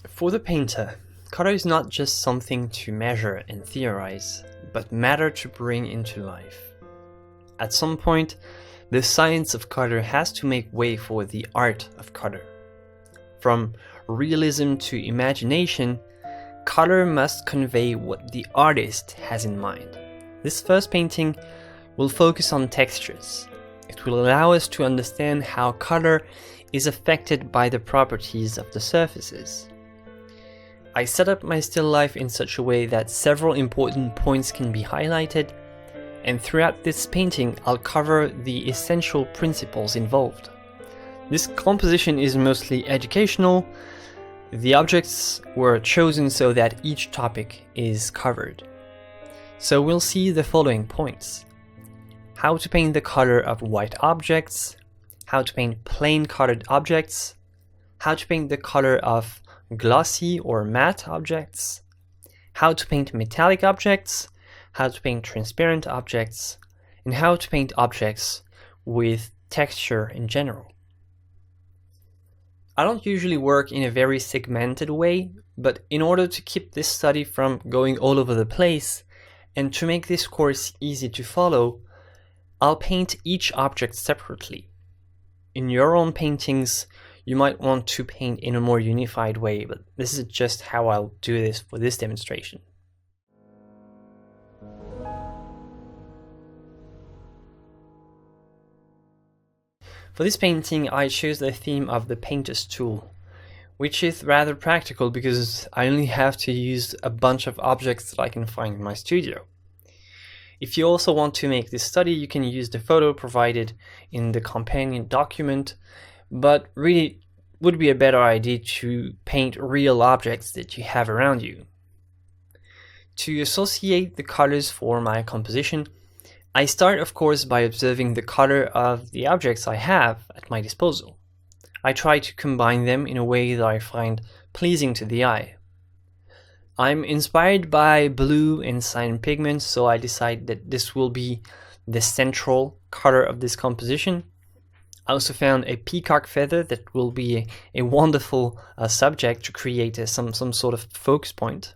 For the painter, color is not just something to measure and theorize, but matter to bring into life. At some point, the science of color has to make way for the art of color. From realism to imagination, color must convey what the artist has in mind. This first painting will focus on textures. It will allow us to understand how color is affected by the properties of the surfaces. I set up my still life in such a way that several important points can be highlighted, and throughout this painting I'll cover the essential principles involved. This composition is mostly educational. The objects were chosen so that each topic is covered. So we'll see the following points: how to paint the color of white objects, how to paint plain colored objects, how to paint the color of glossy or matte objects, how to paint metallic objects, how to paint transparent objects, and how to paint objects with texture in general. I don't usually work in a very segmented way, but in order to keep this study from going all over the place, and to make this course easy to follow, I'll paint each object separately. In your own paintings, you might want to paint in a more unified way, but this is just how I'll do this for this demonstration. For this painting, I chose the theme of the painter's tool, which is rather practical because I only have to use a bunch of objects that I can find in my studio. If you also want to make this study, you can use the photo provided in the companion document, but really it would be a better idea to paint real objects that you have around you. To associate the colors for my composition, I start of course by observing the color of the objects I have at my disposal. I try to combine them in a way that I find pleasing to the eye. I'm inspired by blue and cyan pigments, so I decide that this will be the central color of this composition. I also found a peacock feather that will be a wonderful subject to create some sort of focus point.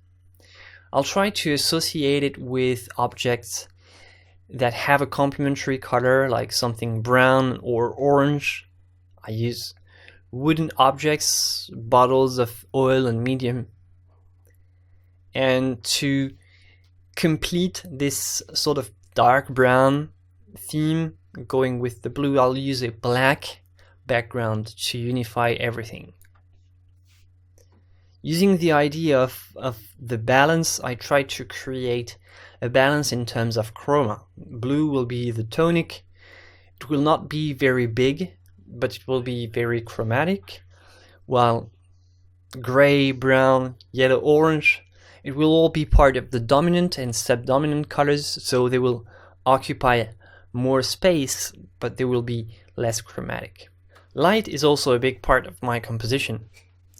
I'll try to associate it with objects that have a complementary color, like something brown or orange. I use wooden objects, bottles of oil and medium. And to complete this sort of dark brown theme, going with the blue, I'll use a black background to unify everything. Using the idea of the balance, I try to create a balance in terms of chroma. Blue will be the tonic. It will not be very big, but it will be very chromatic, while gray, brown, yellow, orange, it will all be part of the dominant and subdominant colors, so they will occupy more space, but they will be less chromatic. Light is also a big part of my composition.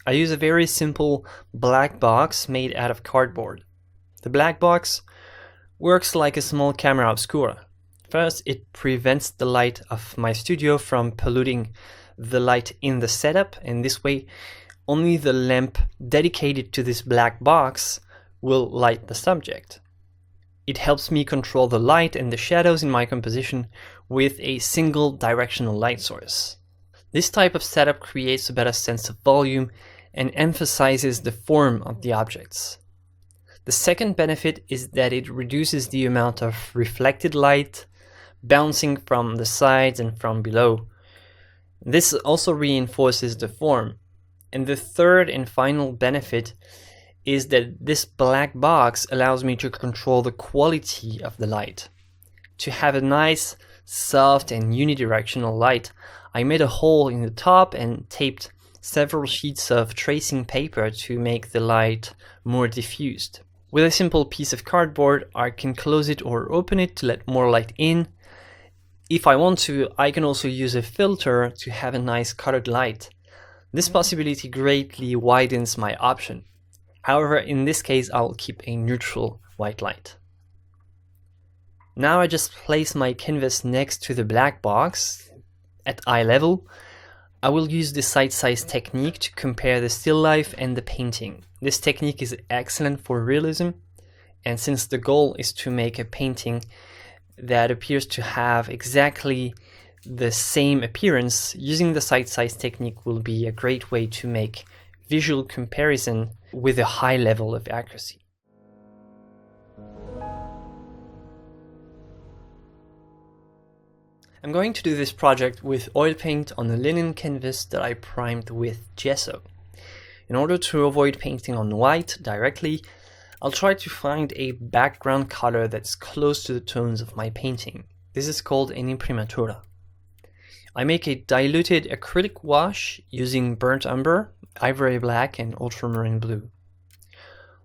I use a very simple black box made out of cardboard. The black box works like a small camera obscura. First, it prevents the light of my studio from polluting the light in the setup, and this way only the lamp dedicated to this black box will light the subject. It helps me control the light and the shadows in my composition with a single directional light source. This type of setup creates a better sense of volume and emphasizes the form of the objects. The second benefit is that it reduces the amount of reflected light bouncing from the sides and from below. This also reinforces the form. And the third and final benefit is that this black box allows me to control the quality of the light. To have a nice, soft and unidirectional light, I made a hole in the top and taped several sheets of tracing paper to make the light more diffused. With a simple piece of cardboard, I can close it or open it to let more light in. If I want to, I can also use a filter to have a nice colored light. This possibility greatly widens my option. However, in this case, I'll keep a neutral white light. Now I just place my canvas next to the black box at eye level. I will use the side size technique to compare the still life and the painting. This technique is excellent for realism, and since the goal is to make a painting that appears to have exactly the same appearance, using the side size technique will be a great way to make visual comparison with a high level of accuracy. I'm going to do this project with oil paint on a linen canvas that I primed with gesso. In order to avoid painting on white directly, I'll try to find a background color that's close to the tones of my painting. This is called an imprimatura. I make a diluted acrylic wash using burnt umber, ivory black, and ultramarine blue.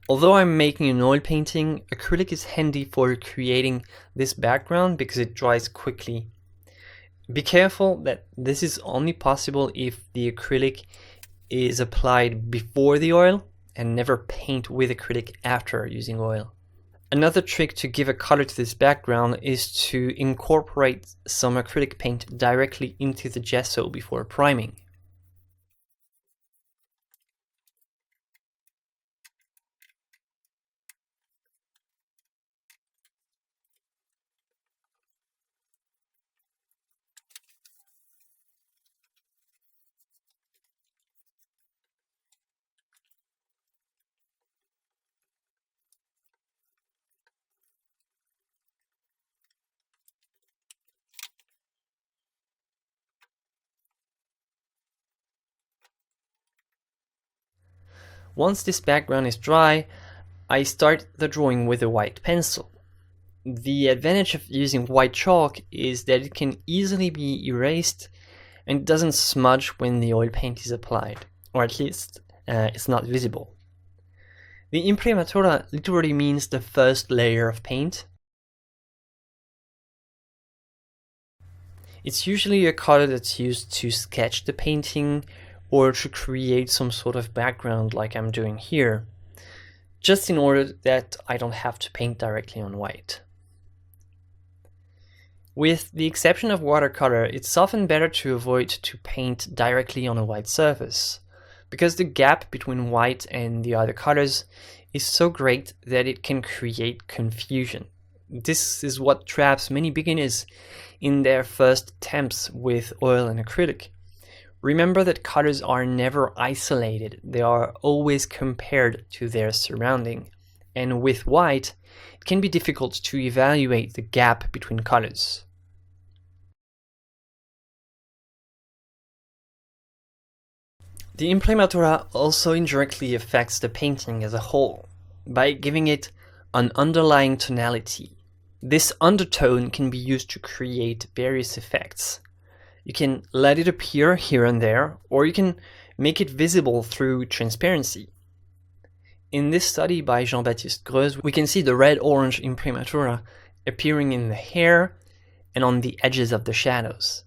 Although I'm making an oil painting, acrylic is handy for creating this background because it dries quickly. Be careful that this is only possible if the acrylic is applied before the oil, and never paint with acrylic after using oil. Another trick to give a color to this background is to incorporate some acrylic paint directly into the gesso before priming. Once this background is dry, I start the drawing with a white pencil. The advantage of using white chalk is that it can easily be erased and it doesn't smudge when the oil paint is applied, or at least it's not visible. The imprimatura literally means the first layer of paint. It's usually a color that's used to sketch the painting or to create some sort of background like I'm doing here, just in order that I don't have to paint directly on white. With the exception of watercolor, it's often better to avoid to paint directly on a white surface, because the gap between white and the other colors is so great that it can create confusion. This is what traps many beginners in their first attempts with oil and acrylic. Remember that colors are never isolated, they are always compared to their surrounding, and with white, it can be difficult to evaluate the gap between colors. The imprimatura also indirectly affects the painting as a whole, by giving it an underlying tonality. This undertone can be used to create various effects. You can let it appear here and there, or you can make it visible through transparency. In this study by Jean-Baptiste Greuze, we can see the red-orange imprimatura appearing in the hair and on the edges of the shadows.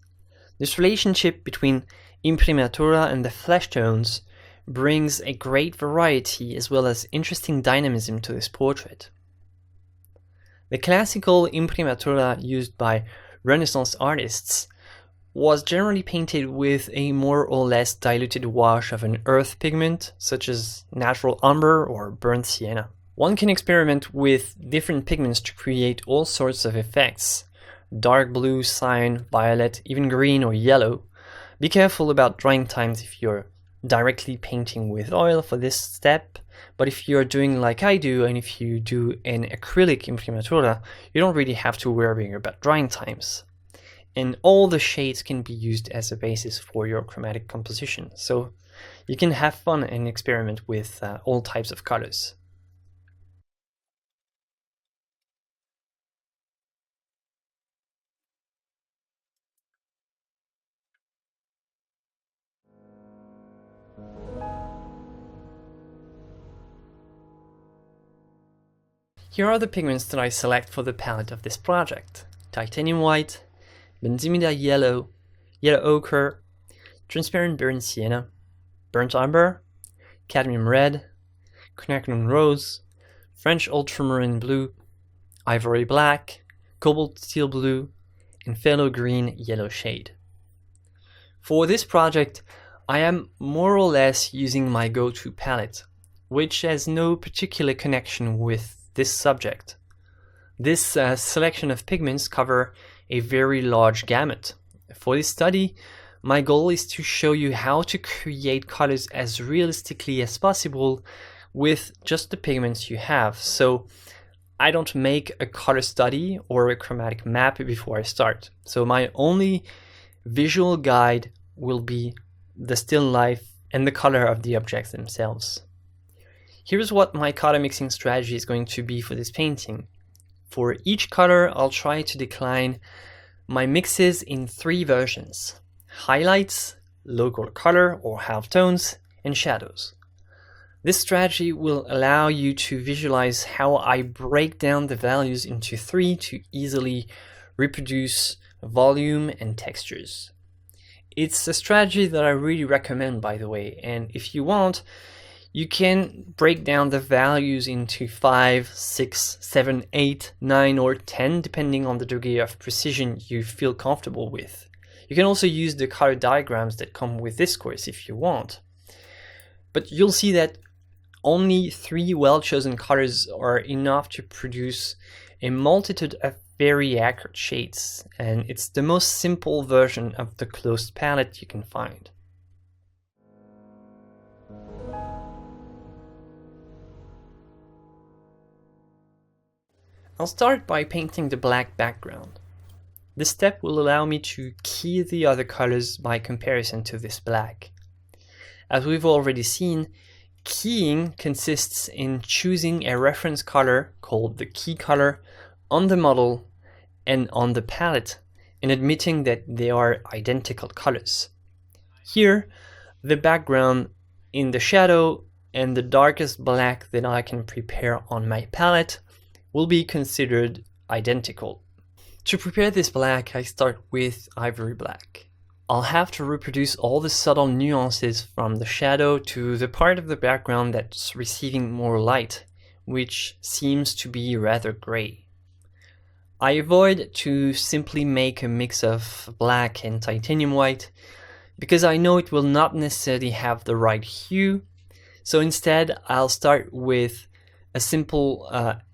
This relationship between imprimatura and the flesh tones brings a great variety as well as interesting dynamism to this portrait. The classical imprimatura used by Renaissance artists was generally painted with a more or less diluted wash of an earth pigment, such as natural umber or burnt sienna. One can experiment with different pigments to create all sorts of effects: dark blue, cyan, violet, even green or yellow. Be careful about drying times if you're directly painting with oil for this step, but if you're doing like I do, and if you do an acrylic imprimatura, you don't really have to worry about drying times. And all the shades can be used as a basis for your chromatic composition, so you can have fun and experiment with all types of colors. Here are the pigments that I select for the palette of this project: titanium white, benzimida yellow, yellow ochre, transparent burnt sienna, burnt umber, cadmium red, quinacridone rose, French ultramarine blue, ivory black, cobalt steel blue, and phthalo green yellow shade. For this project, I am more or less using my go-to palette, which has no particular connection with this subject. This selection of pigments cover a very large gamut. For this study, my goal is to show you how to create colors as realistically as possible with just the pigments you have. So I don't make a color study or a chromatic map before I start. So my only visual guide will be the still life and the color of the objects themselves. Here's what my color mixing strategy is going to be for this painting. For each color, I'll try to decline my mixes in 3 versions: highlights, local color or halftones, and shadows. This strategy will allow you to visualize how I break down the values into 3 to easily reproduce volume and textures. It's a strategy that I really recommend, by the way, and if you want, you can break down the values into 5, 6, 7, 8, 9, or 10, depending on the degree of precision you feel comfortable with. You can also use the color diagrams that come with this course if you want. But you'll see that only 3 well-chosen colors are enough to produce a multitude of very accurate shades, and it's the most simple version of the closed palette you can find. I'll start by painting the black background. This step will allow me to key the other colors by comparison to this black. As we've already seen, keying consists in choosing a reference color called the key color on the model and on the palette and admitting that they are identical colors. Here, the background in the shadow and the darkest black that I can prepare on my palette will be considered identical. To prepare this black, I start with ivory black. I'll have to reproduce all the subtle nuances from the shadow to the part of the background that's receiving more light, which seems to be rather gray. I avoid to simply make a mix of black and titanium white because I know it will not necessarily have the right hue, so instead I'll start with a simple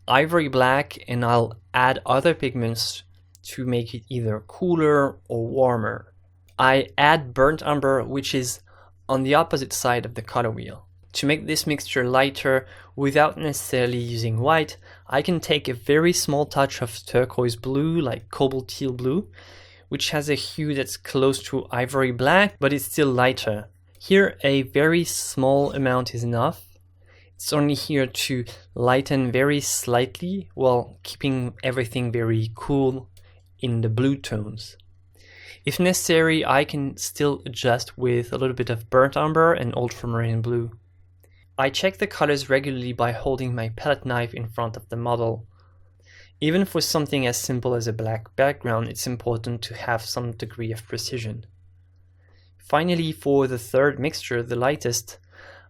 ivory black and I'll add other pigments to make it either cooler or warmer. I add burnt umber, which is on the opposite side of the color wheel. To make this mixture lighter without necessarily using white, I can take a very small touch of turquoise blue, like cobalt teal blue, which has a hue that's close to ivory black, but it's still lighter. Here, a very small amount is enough. It's only here to lighten very slightly while keeping everything very cool in the blue tones. If necessary, I can still adjust with a little bit of burnt umber and ultramarine blue. I check the colors regularly by holding my palette knife in front of the model. Even for something as simple as a black background, it's important to have some degree of precision. Finally, for the third mixture, the lightest,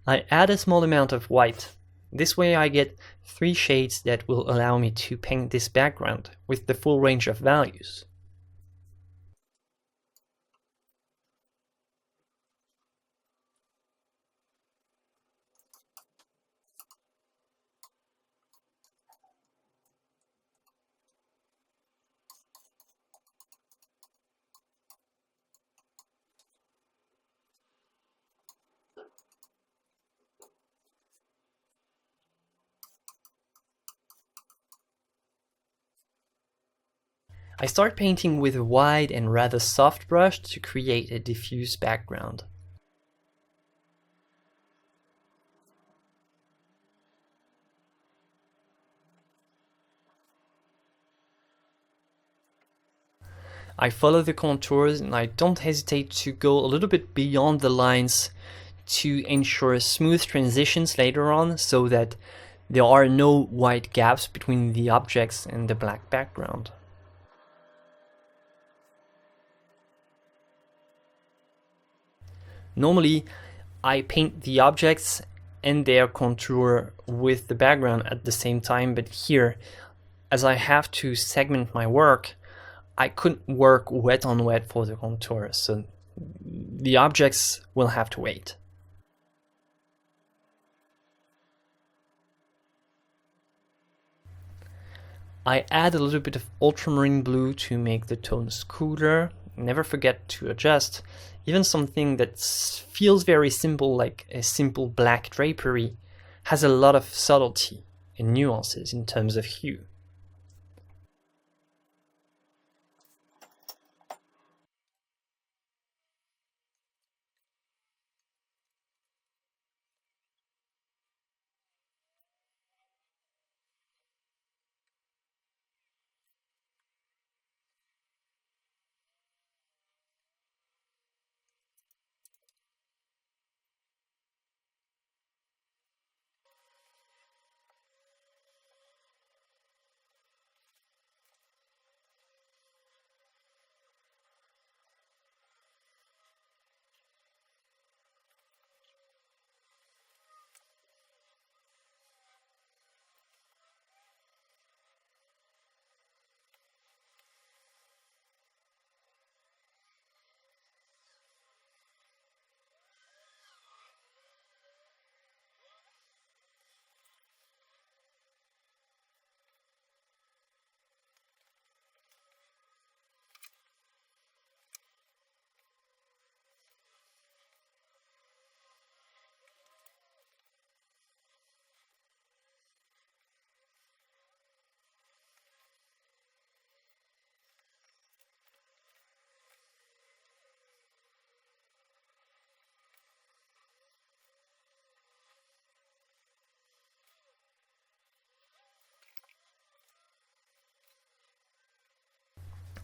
I add a small amount of white. This way I get 3 shades that will allow me to paint this background with the full range of values. I start painting with a wide and rather soft brush to create a diffuse background. I follow the contours and I don't hesitate to go a little bit beyond the lines to ensure smooth transitions later on so that there are no white gaps between the objects and the black background. Normally, I paint the objects and their contour with the background at the same time, but here, as I have to segment my work, I couldn't work wet on wet for the contour, so the objects will have to wait. I add a little bit of ultramarine blue to make the tones cooler. Never forget to adjust. Even something that feels very simple, like a simple black drapery, has a lot of subtlety and nuances in terms of hue.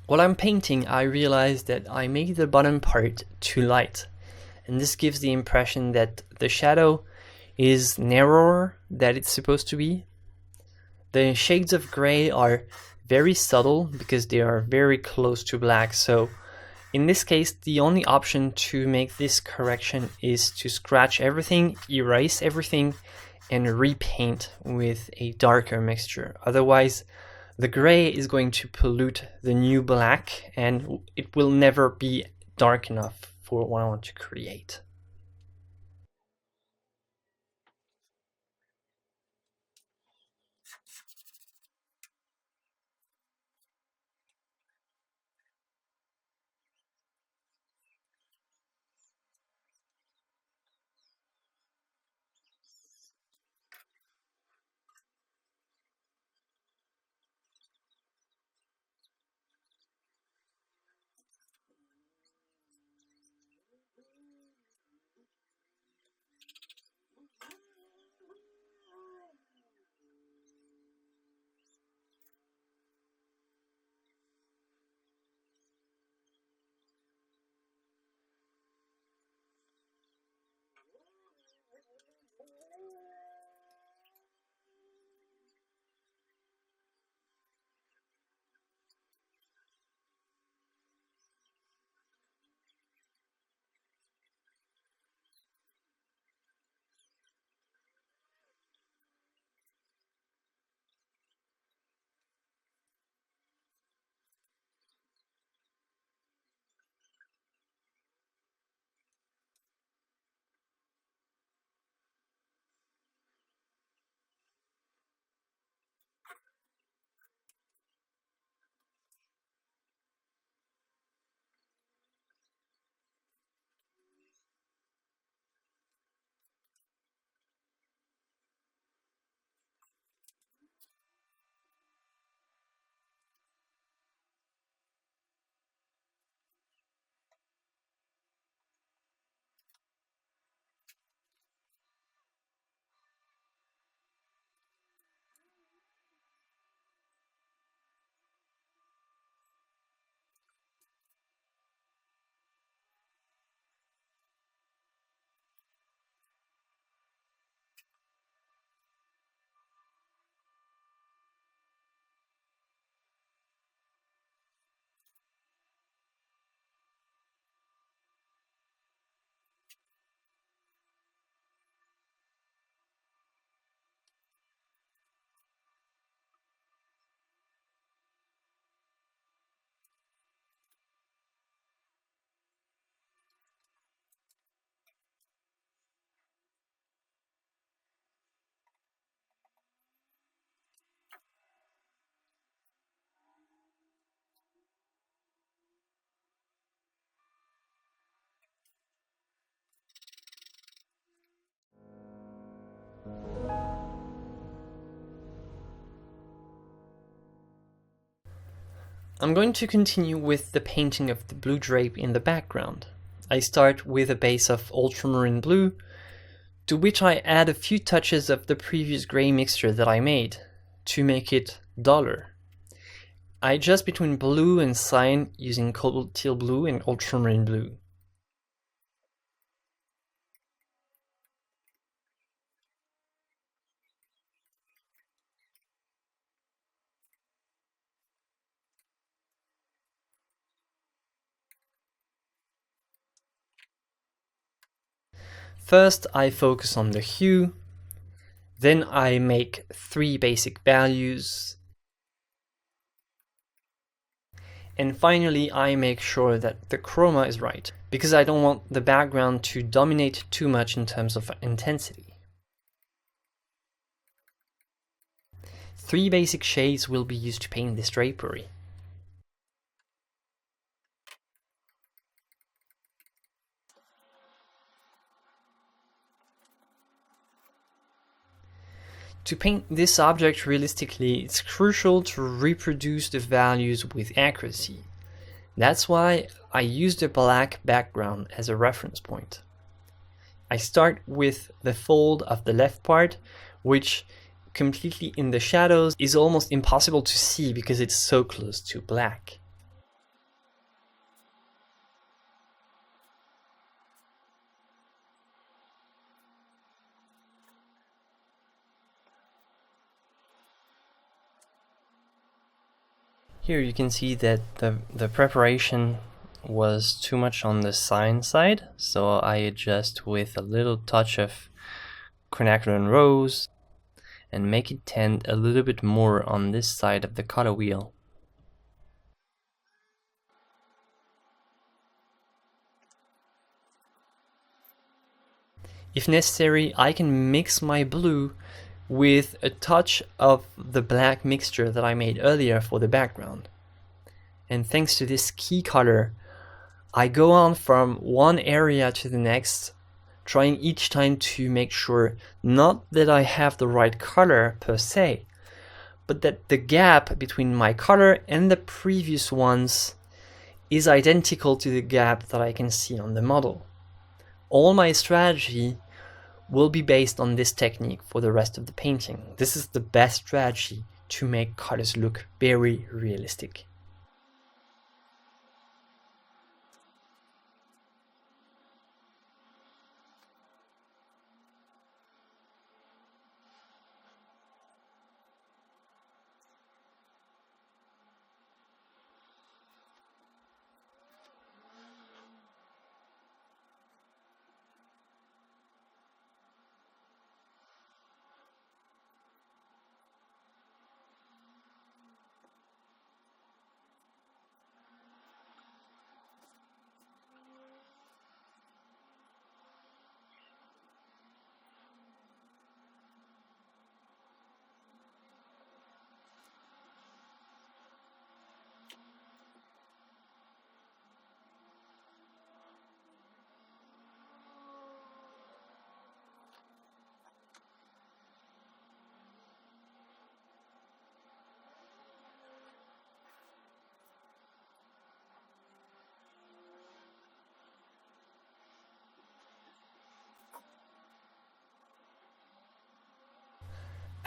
While I'm painting, I realize that I made the bottom part too light, and this gives the impression that the shadow is narrower than it's supposed to be. The shades of gray are very subtle because they are very close to black, so in this case the only option to make this correction is to scratch everything, erase everything, and repaint with a darker mixture. Otherwise, the gray is going to pollute the new black and it will never be dark enough for what I want to create. I'm going to continue with the painting of the blue drape in the background. I start with a base of ultramarine blue, to which I add a few touches of the previous gray mixture that I made, to make it duller. I adjust between blue and cyan using cobalt teal blue and ultramarine blue. First, I focus on the hue, then I make 3 basic values, and finally I make sure that the chroma is right, because I don't want the background to dominate too much in terms of intensity. 3 basic shades will be used to paint this drapery. To paint this object realistically, it's crucial to reproduce the values with accuracy. That's why I used a black background as a reference point. I start with the fold of the left part, which completely in the shadows is almost impossible to see because it's so close to black. Here you can see that the preparation was too much on the cyan side, so I adjust with a little touch of quinacridone rose and make it tend a little bit more on this side of the color wheel. If necessary, I can mix my blue with a touch of the black mixture that I made earlier for the background. And thanks to this key color, I go on from one area to the next, trying each time to make sure not that I have the right color per se, but that the gap between my color and the previous ones is identical to the gap that I can see on the model. All my strategy will be based on this technique for the rest of the painting. This is the best strategy to make colors look very realistic.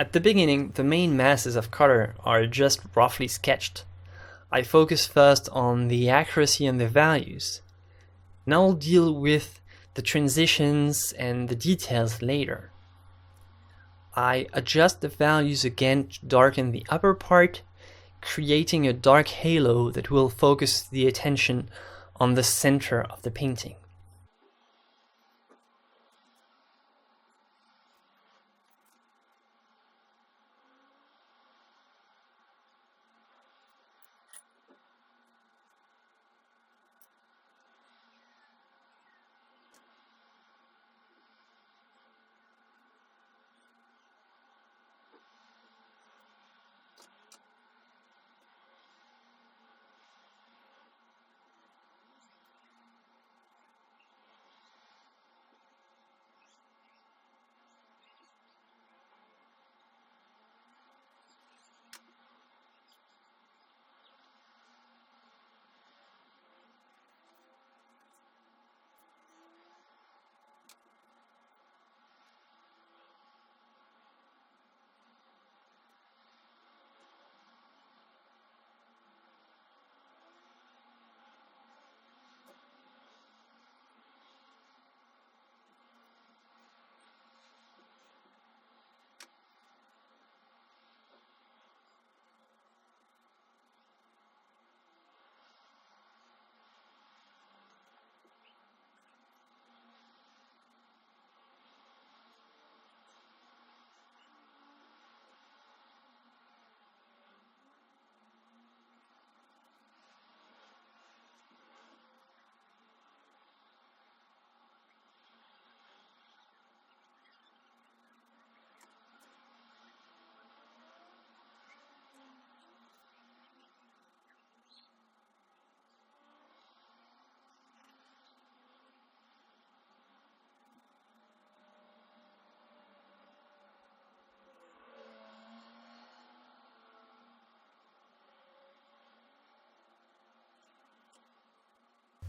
At the beginning, the main masses of color are just roughly sketched. I focus first on the accuracy and the values. Now I'll deal with the transitions and the details later. I adjust the values again to darken the upper part, creating a dark halo that will focus the attention on the center of the painting.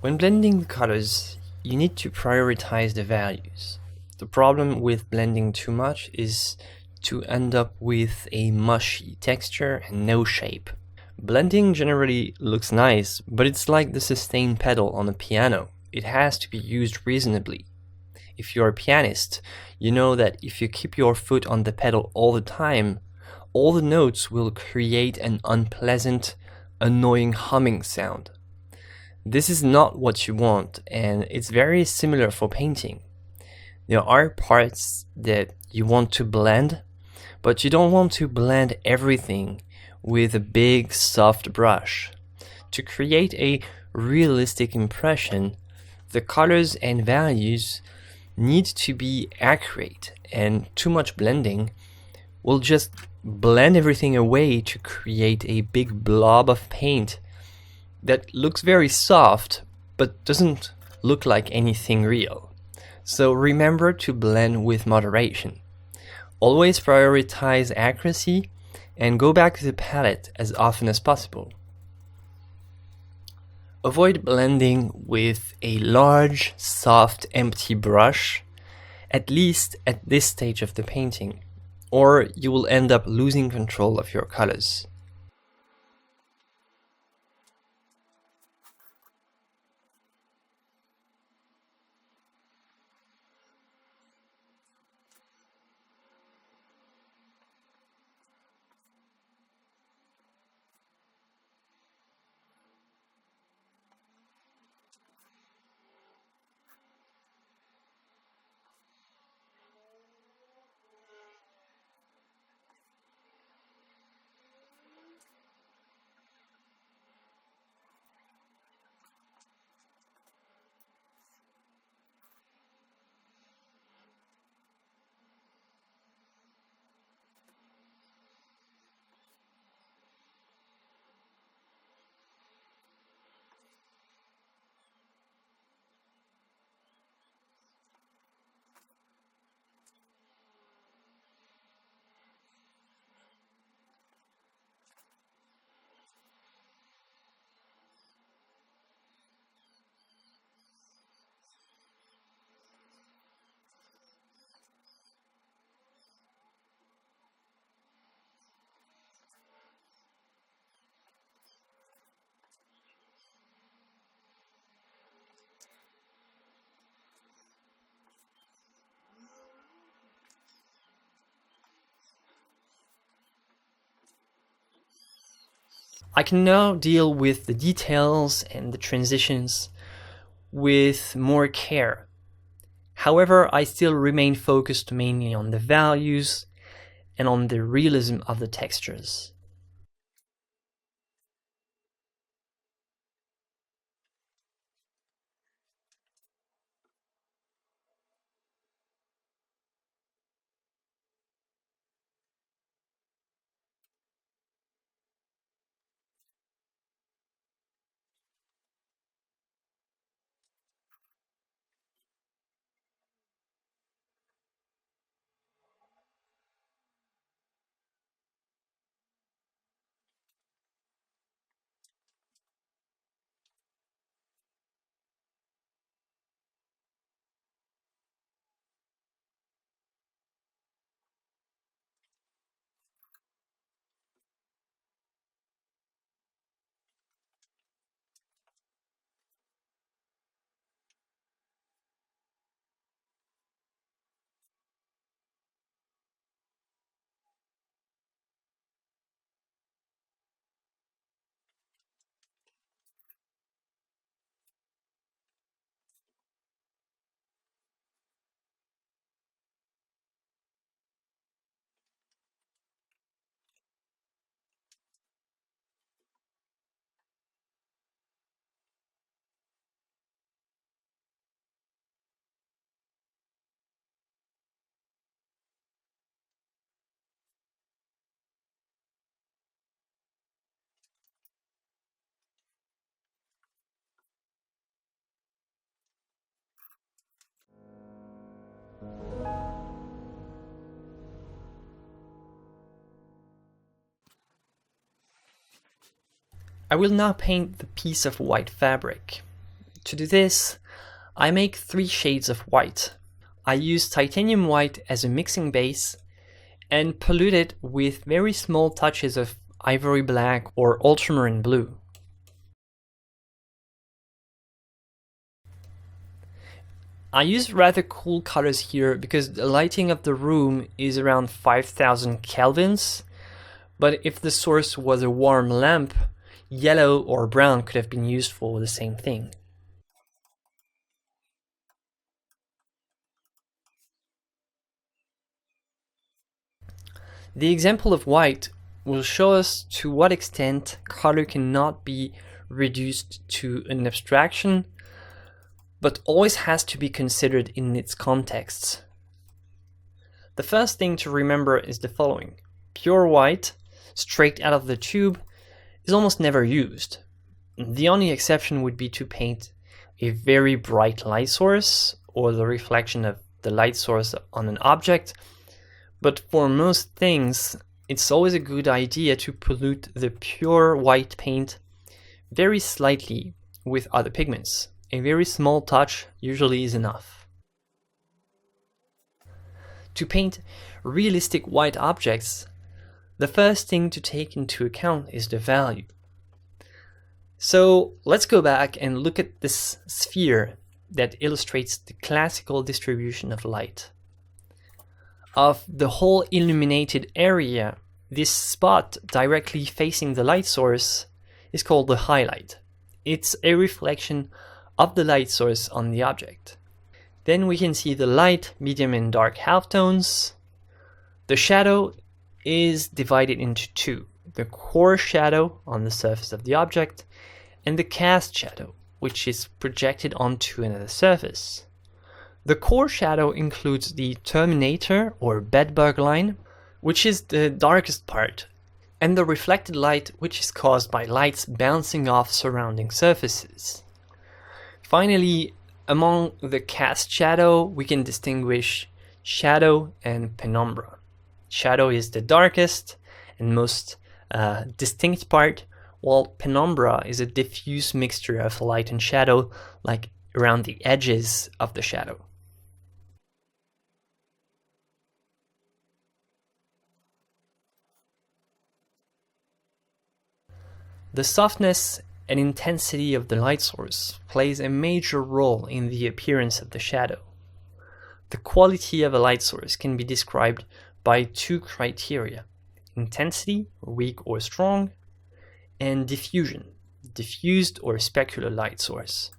When blending the colors, you need to prioritize the values. The problem with blending too much is to end up with a mushy texture and no shape. Blending generally looks nice, but it's like the sustain pedal on a piano. It has to be used reasonably. If you're a pianist, you know that if you keep your foot on the pedal all the time, all the notes will create an unpleasant, annoying humming sound. This is not what you want, and it's very similar for painting. There are parts that you want to blend, but you don't want to blend everything with a big soft brush. To create a realistic impression, the colors and values need to be accurate, and too much blending will just blend everything away to create a big blob of paint that looks very soft but doesn't look like anything real. So remember to blend with moderation. Always prioritize accuracy and go back to the palette as often as possible. Avoid blending with a large, soft, empty brush, at least at this stage of the painting, or you will end up losing control of your colors. I can now deal with the details and the transitions with more care. However, I still remain focused mainly on the values and on the realism of the textures. I will now paint the piece of white fabric. To do this, I make 3 shades of white. I use titanium white as a mixing base and pollute it with very small touches of ivory black or ultramarine blue. I use rather cool colors here because the lighting of the room is around 5000 kelvins, but if the source was a warm lamp, yellow or brown could have been used for the same thing. The example of white will show us to what extent color cannot be reduced to an abstraction, but always has to be considered in its contexts. The first thing to remember is the following. Pure white, straight out of the tube, is almost never used. The only exception would be to paint a very bright light source or the reflection of the light source on an object, but for most things, it's always a good idea to pollute the pure white paint very slightly with other pigments. A very small touch usually is enough. To paint realistic white objects, the first thing to take into account is the value. So let's go back and look at this sphere that illustrates the classical distribution of light. Of the whole illuminated area, this spot directly facing the light source is called the highlight. It's a reflection of the light source on the object. Then we can see the light, medium and dark halftones. The shadow is divided into 2. The core shadow on the surface of the object and the cast shadow, which is projected onto another surface. The core shadow includes the terminator or bedbug line, which is the darkest part, and the reflected light, which is caused by lights bouncing off surrounding surfaces. Finally, among the cast shadow, we can distinguish shadow and penumbra. Shadow is the darkest and most distinct part, while penumbra is a diffuse mixture of light and shadow, like around the edges of the shadow. The softness and intensity of the light source plays a major role in the appearance of the shadow. The quality of a light source can be described by 2 criteria: intensity, weak or strong, and diffusion, diffused or specular light source.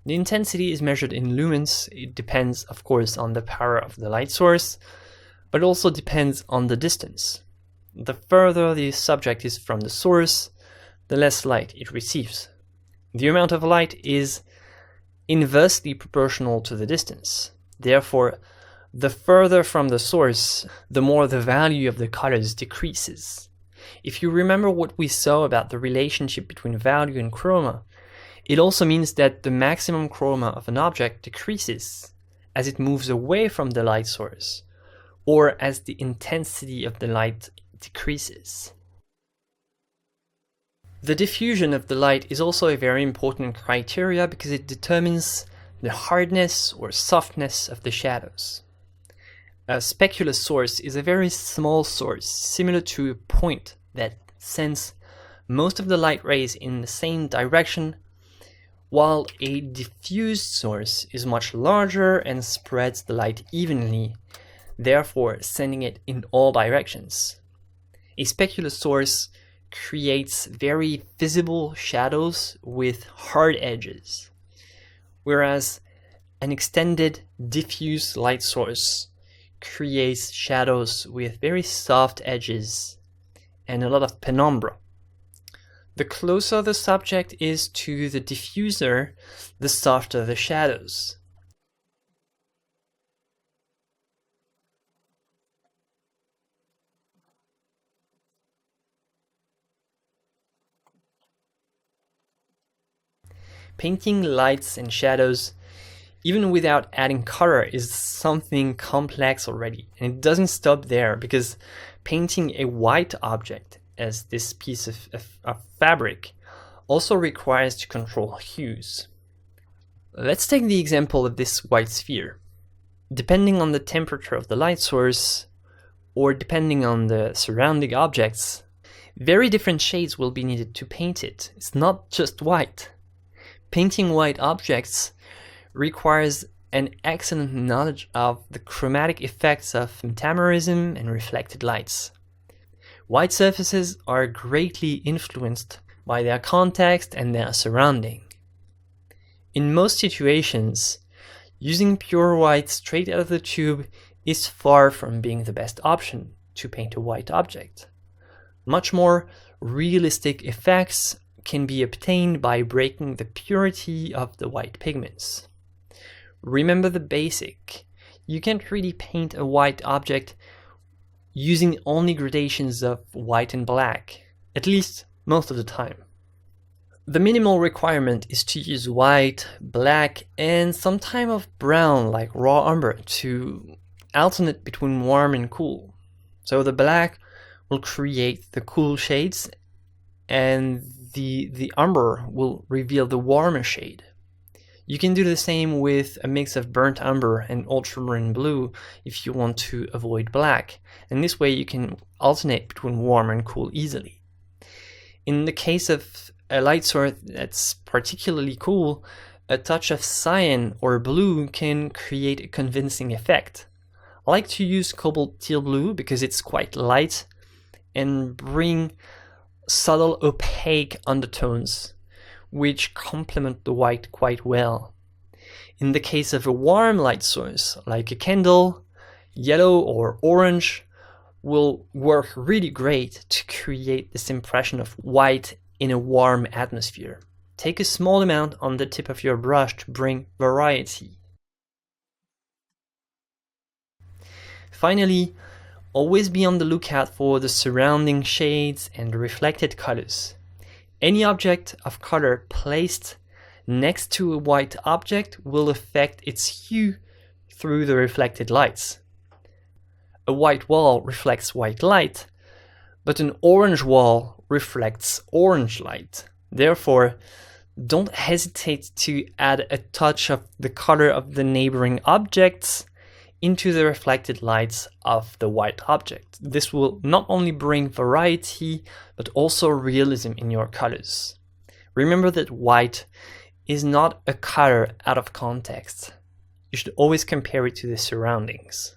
The intensity is measured in lumens. It depends, of course, on the power of the light source, but also depends on the distance. The further the subject is from the source, the less light it receives. The amount of light is inversely proportional to the distance. Therefore, the further from the source, the more the value of the colors decreases. If you remember what we saw about the relationship between value and chroma, it also means that the maximum chroma of an object decreases as it moves away from the light source, or as the intensity of the light decreases. The diffusion of the light is also a very important criteria because it determines the hardness or softness of the shadows. A specular source is a very small source, similar to a point that sends most of the light rays in the same direction, while a diffused source is much larger and spreads the light evenly, therefore sending it in all directions. A specular source creates very visible shadows with hard edges, whereas an extended diffuse light source creates shadows with very soft edges and a lot of penumbra. The closer the subject is to the diffuser, the softer the shadows. Painting lights and shadows, even without adding color, is something complex already. And it doesn't stop there, because painting a white object as this piece of fabric also requires to control hues. Let's take the example of this white sphere. Depending on the temperature of the light source, or depending on the surrounding objects, very different shades will be needed to paint it. It's not just white. Painting white objects requires an excellent knowledge of the chromatic effects of metamerism and reflected lights. White surfaces are greatly influenced by their context and their surrounding. In most situations, using pure white straight out of the tube is far from being the best option to paint a white object. Much more realistic effects can be obtained by breaking the purity of the white pigments. Remember the basic. You can't really paint a white object using only gradations of white and black, at least most of the time. The minimal requirement is to use white, black, and some type of brown like raw umber to alternate between warm and cool. So the black will create the cool shades and the umber will reveal the warmer shade. You can do the same with a mix of burnt umber and ultramarine blue if you want to avoid black, and this way you can alternate between warm and cool easily. In the case of a light source that's particularly cool, a touch of cyan or blue can create a convincing effect. I like to use cobalt teal blue because it's quite light and bring subtle opaque undertones which complement the white quite well. In the case of a warm light source, like a candle, yellow or orange will work really great to create this impression of white in a warm atmosphere. Take a small amount on the tip of your brush to bring variety. Finally, always be on the lookout for the surrounding shades and reflected colors. Any object of color placed next to a white object will affect its hue through the reflected lights. A white wall reflects white light, but an orange wall reflects orange light. Therefore, don't hesitate to add a touch of the color of the neighboring objects into the reflected lights of the white object. This will not only bring variety, but also realism in your colors. Remember that white is not a color out of context. You should always compare it to the surroundings.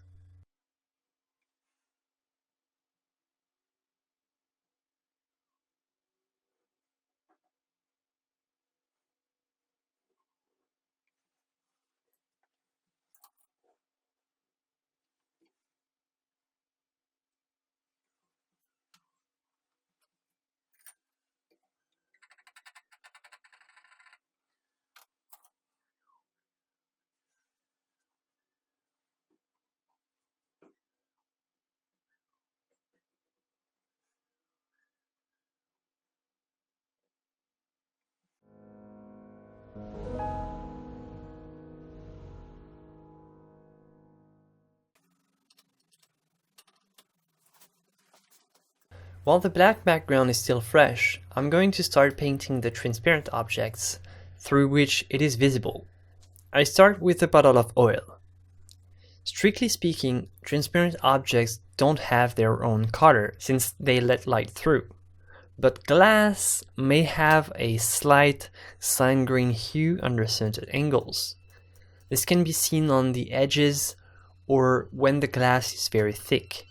While the black background is still fresh, I'm going to start painting the transparent objects through which it is visible. I start with a bottle of oil. Strictly speaking, transparent objects don't have their own color since they let light through, but glass may have a slight cyan green hue under certain angles. This can be seen on the edges or when the glass is very thick.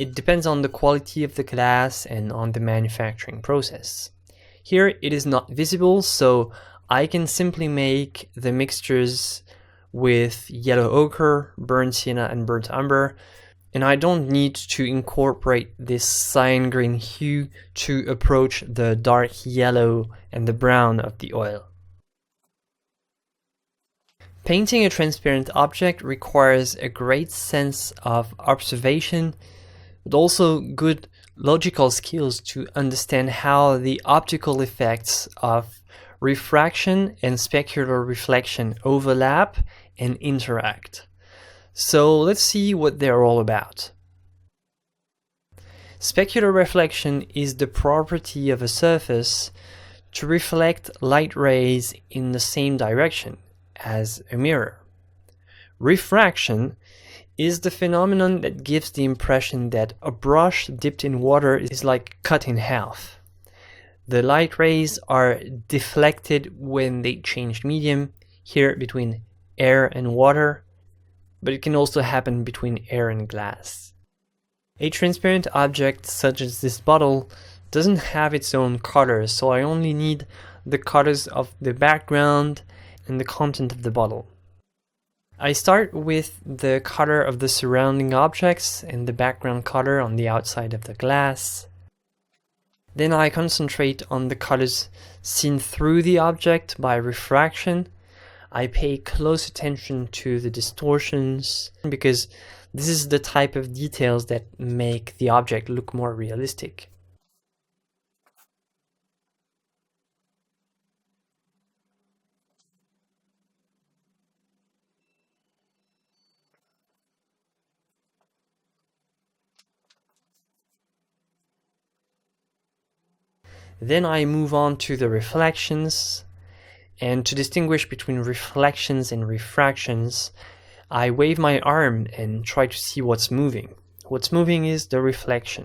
It depends on the quality of the glass and on the manufacturing process. Here it is not visible, so I can simply make the mixtures with yellow ochre, burnt sienna and burnt umber, and I don't need to incorporate this cyan green hue to approach the dark yellow and the brown of the oil. Painting a transparent object requires a great sense of observation, but also good logical skills to understand how the optical effects of refraction and specular reflection overlap and interact. So let's see what they're all about. Specular reflection is the property of a surface to reflect light rays in the same direction, as a mirror. Refraction is the phenomenon that gives the impression that a brush dipped in water is like cut in half. The light rays are deflected when they change medium, here between air and water, but it can also happen between air and glass. A transparent object such as this bottle doesn't have its own colors, so I only need the colors of the background and the content of the bottle. I start with the color of the surrounding objects and the background color on the outside of the glass. Then I concentrate on the colors seen through the object by refraction. I pay close attention to the distortions because this is the type of details that make the object look more realistic. Then I move on to the reflections, and to distinguish between reflections and refractions, I wave my arm and try to see what's moving. What's moving is the reflection.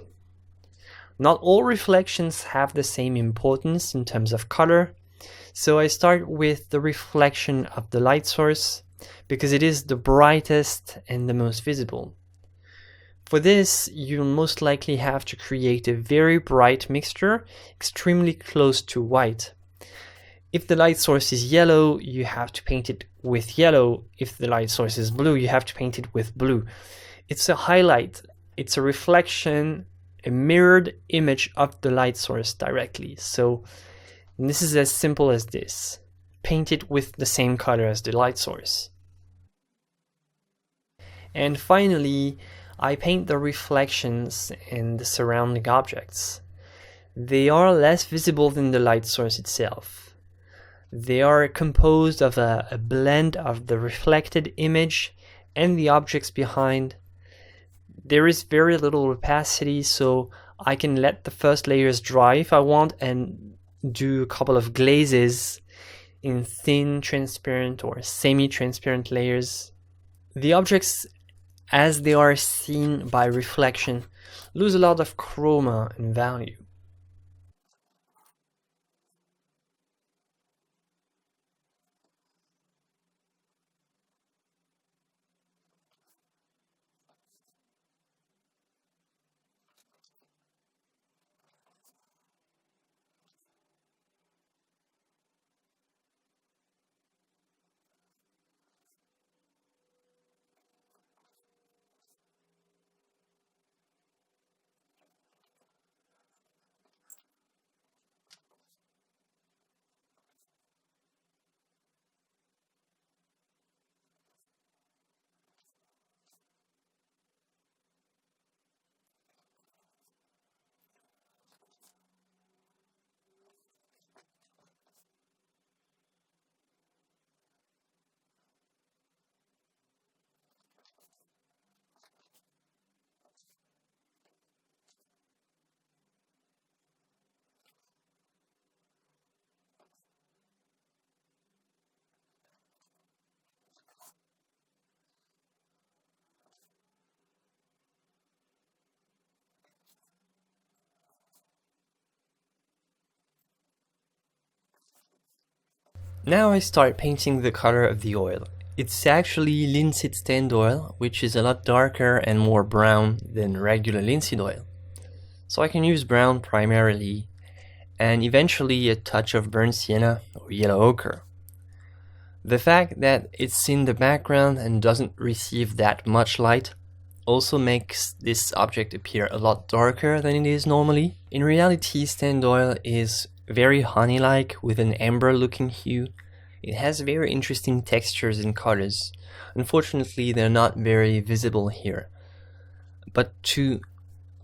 Not all reflections have the same importance in terms of color, so I start with the reflection of the light source because it is the brightest and the most visible. For this, you'll most likely have to create a very bright mixture, extremely close to white. If the light source is yellow, you have to paint it with yellow. If the light source is blue, you have to paint it with blue. It's a highlight, it's a reflection, a mirrored image of the light source directly. So this is as simple as this. Paint it with the same color as the light source. And finally, I paint the reflections and the surrounding objects. They are less visible than the light source itself. They are composed of a blend of the reflected image and the objects behind. There is very little opacity, so I can let the first layers dry if I want and do a couple of glazes in thin, transparent or semi-transparent layers. The objects, as they are seen by reflection, lose a lot of chroma and value. Now I start painting the color of the oil. It's actually linseed stand oil, which is a lot darker and more brown than regular linseed oil. So I can use brown primarily, and eventually a touch of burnt sienna or yellow ochre. The fact that it's in the background and doesn't receive that much light also makes this object appear a lot darker than it is normally. In reality, stand oil is very honey-like with an amber-looking hue. It has very interesting textures and colors. Unfortunately, they're not very visible here. But to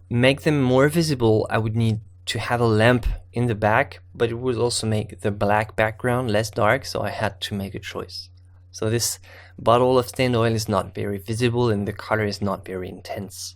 make them more visible, I would need to have a lamp in the back, but it would also make the black background less dark, so I had to make a choice. So this bottle of stand oil is not very visible and the color is not very intense.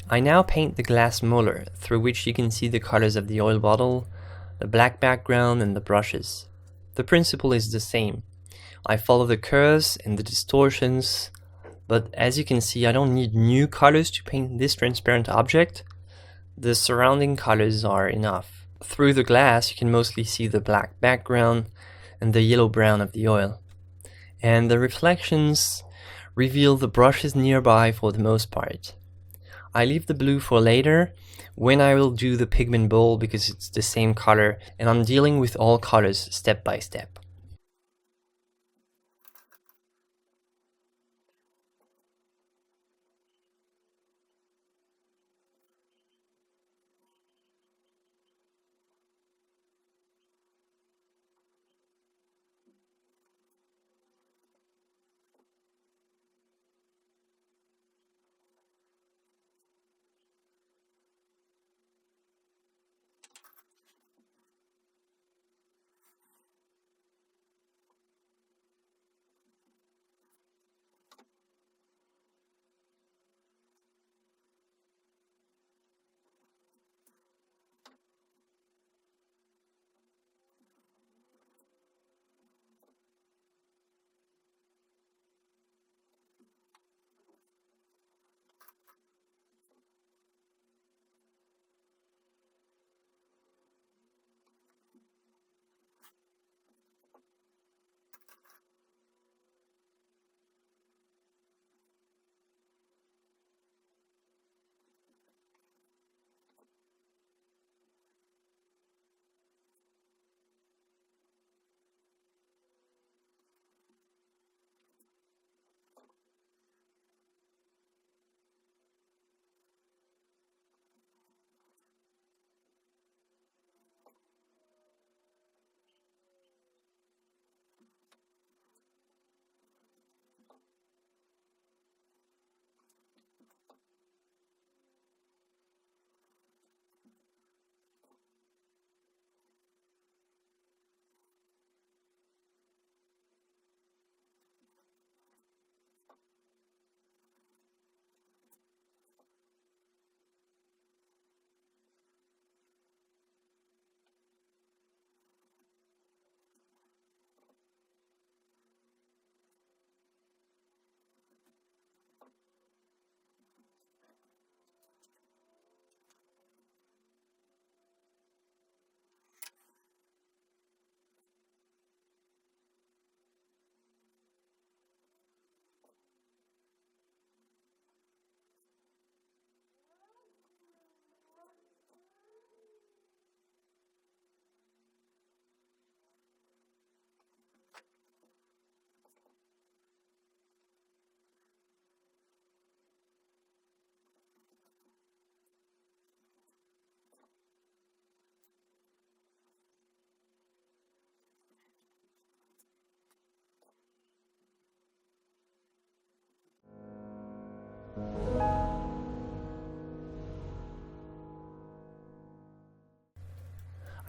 I now paint the glass molar, through which you can see the colors of the oil bottle, the black background, and the brushes. The principle is the same. I follow the curves and the distortions, but as you can see, I don't need new colors to paint this transparent object. The surrounding colors are enough. Through the glass, you can mostly see the black background and the yellow-brown of the oil. And the reflections reveal the brushes nearby for the most part. I leave the blue for later, when I will do the pigment bowl, because it's the same color and I'm dealing with all colors step by step.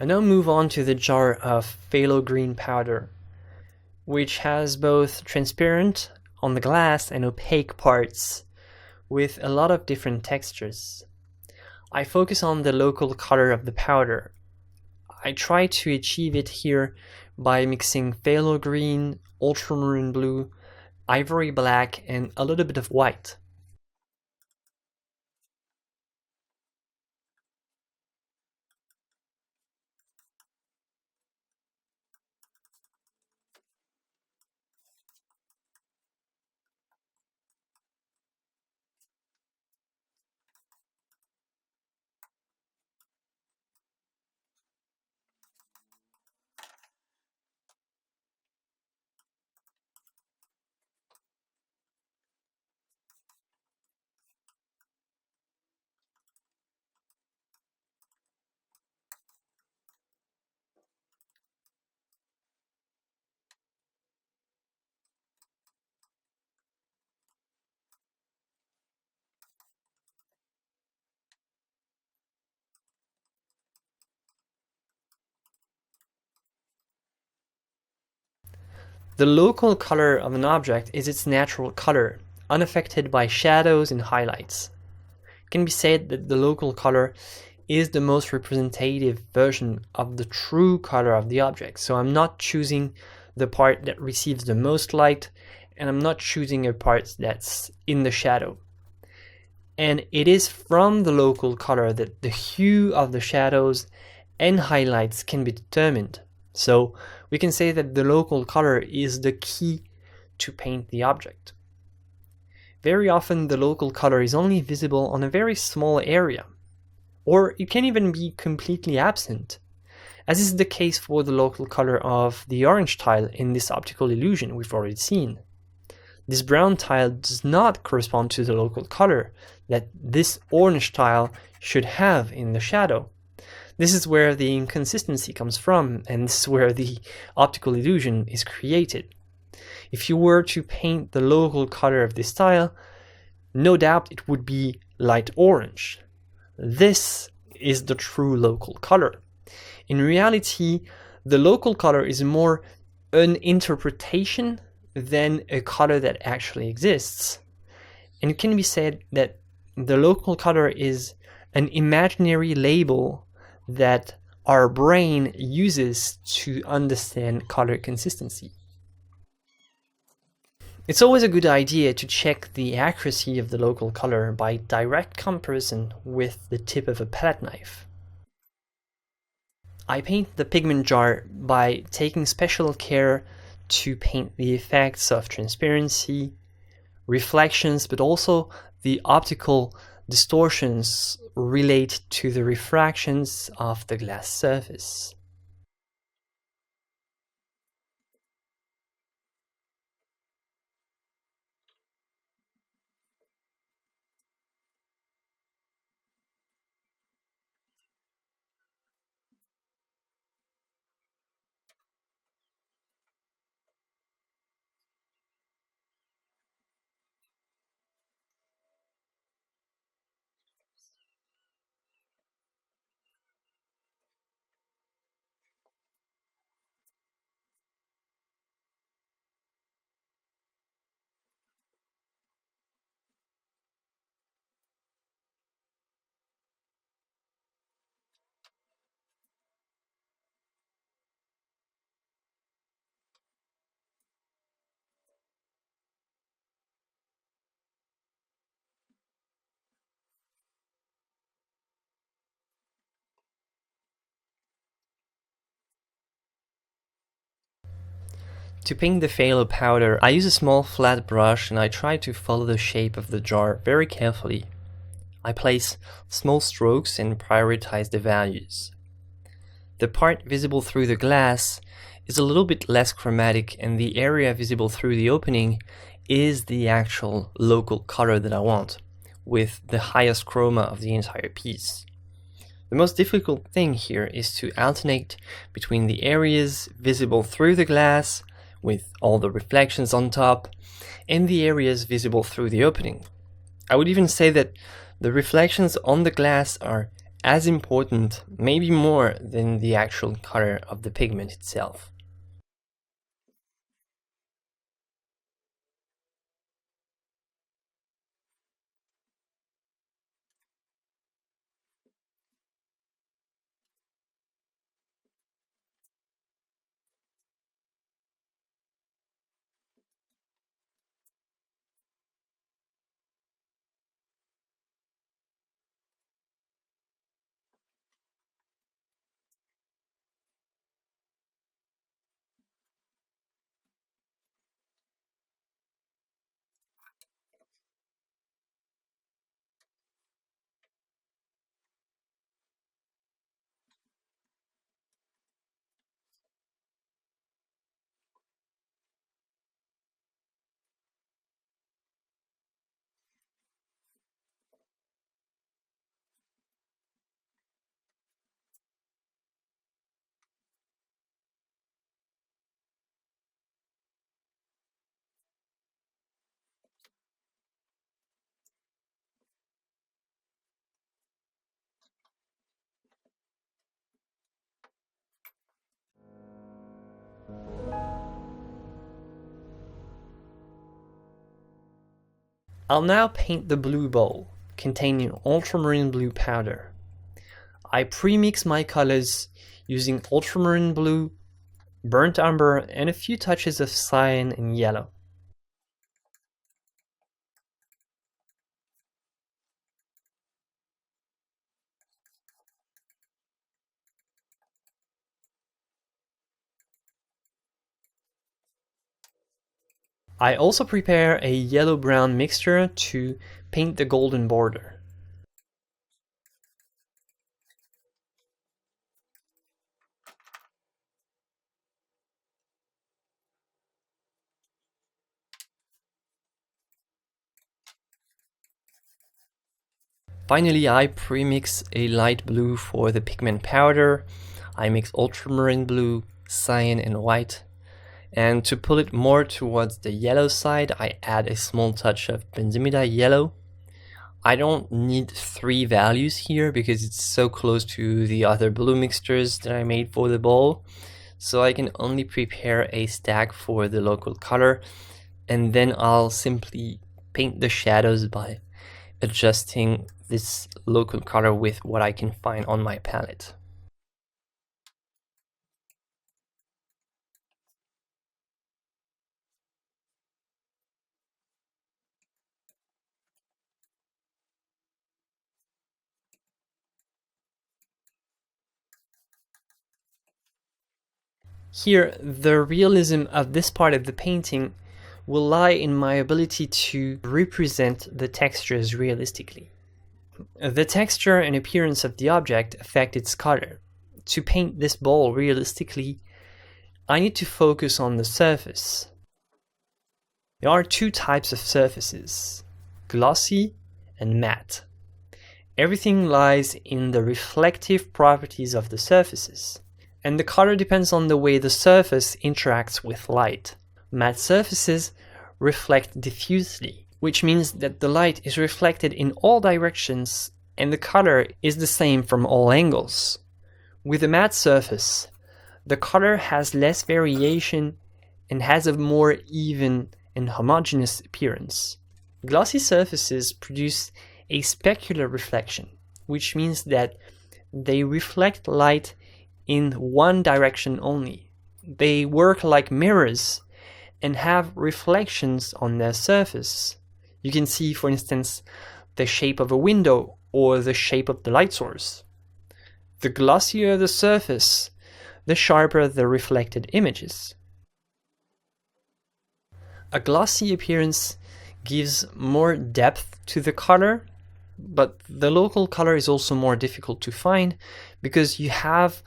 I now move on to the jar of phthalo green powder, which has both transparent on the glass and opaque parts with a lot of different textures. I focus on the local color of the powder. I try to achieve it here by mixing phthalo green, ultramarine blue, ivory black, and a little bit of white. The local color of an object is its natural color, unaffected by shadows and highlights. it can be said that the local color is the most representative version of the true color of the object. So I'm not choosing the part that receives the most light, and I'm not choosing a part that's in the shadow. And it is from the local color that the hue of the shadows and highlights can be determined. So we can say that the local color is the key to paint the object. Very often the local color is only visible on a very small area, or it can even be completely absent, as is the case for the local color of the orange tile in this optical illusion we've already seen. This brown tile does not correspond to the local color that this orange tile should have in the shadow. This is where the inconsistency comes from, and this is where the optical illusion is created. If you were to paint the local color of this tile, no doubt it would be light orange. This is the true local color. In reality, the local color is more an interpretation than a color that actually exists. And it can be said that the local color is an imaginary label that our brain uses to understand color consistency. It's always a good idea to check the accuracy of the local color by direct comparison with the tip of a palette knife. I paint the pigment jar by taking special care to paint the effects of transparency, reflections, but also the optical distortions relate to the refractions of the glass surface. To paint the phthalo powder, I use a small flat brush and I try to follow the shape of the jar very carefully. I place small strokes and prioritize the values. The part visible through the glass is a little bit less chromatic, and the area visible through the opening is the actual local color that I want, with the highest chroma of the entire piece. The most difficult thing here is to alternate between the areas visible through the glass, with all the reflections on top, and the areas visible through the opening. I would even say that the reflections on the glass are as important, maybe more, than the actual color of the pigment itself. I'll now paint the blue bowl. containing ultramarine blue powder. I pre-mix my colors using ultramarine blue, burnt umber, and a few touches of cyan and yellow. I also prepare a yellow-brown mixture to paint the golden border. Finally, I pre-mix a light blue for the pigment powder. I mix ultramarine blue, cyan, and white. And to pull it more towards the yellow side, I add a small touch of benzimidine yellow. I don't need 3 values here because it's so close to the other blue mixtures that I made for the bowl. So I can only prepare a stack for the local color, and then I'll simply paint the shadows by adjusting this local color with what I can find on my palette. Here, the realism of this part of the painting will lie in my ability to represent the textures realistically. The texture and appearance of the object affect its color. To paint this bowl realistically, I need to focus on the surface. There are 2 types of surfaces, glossy and matte. Everything lies in the reflective properties of the surfaces, and the color depends on the way the surface interacts with light. Matte surfaces reflect diffusely, which means that the light is reflected in all directions and the color is the same from all angles. With a matte surface, the color has less variation and has a more even and homogeneous appearance. Glossy surfaces produce a specular reflection, which means that they reflect light in one direction only. They work like mirrors and have reflections on their surface. You can see, for instance, the shape of a window or the shape of the light source. The glossier the surface, the sharper the reflected images. A glossy appearance gives more depth to the color, but the local color is also more difficult to find because you have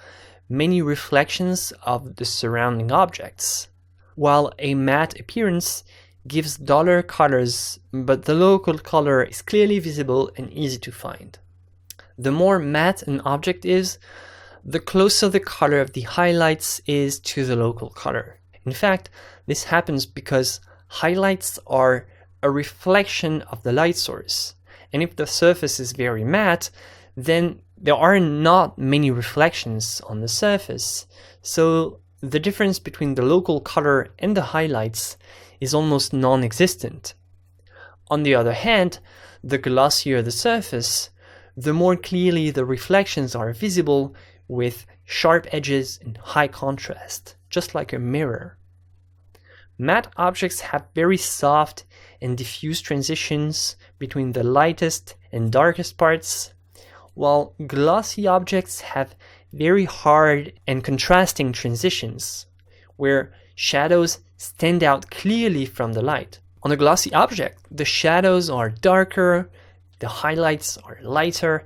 many reflections of the surrounding objects, while a matte appearance gives duller colors, but the local color is clearly visible and easy to find. The more matte an object is, the closer the color of the highlights is to the local color. In fact, this happens because highlights are a reflection of the light source, and if the surface is very matte, then there are not many reflections on the surface, so the difference between the local color and the highlights is almost non-existent. On the other hand, the glossier the surface, the more clearly the reflections are visible with sharp edges and high contrast, just like a mirror. Matte objects have very soft and diffuse transitions between the lightest and darkest parts, while glossy objects have very hard and contrasting transitions, where shadows stand out clearly from the light. On a glossy object, the shadows are darker, the highlights are lighter,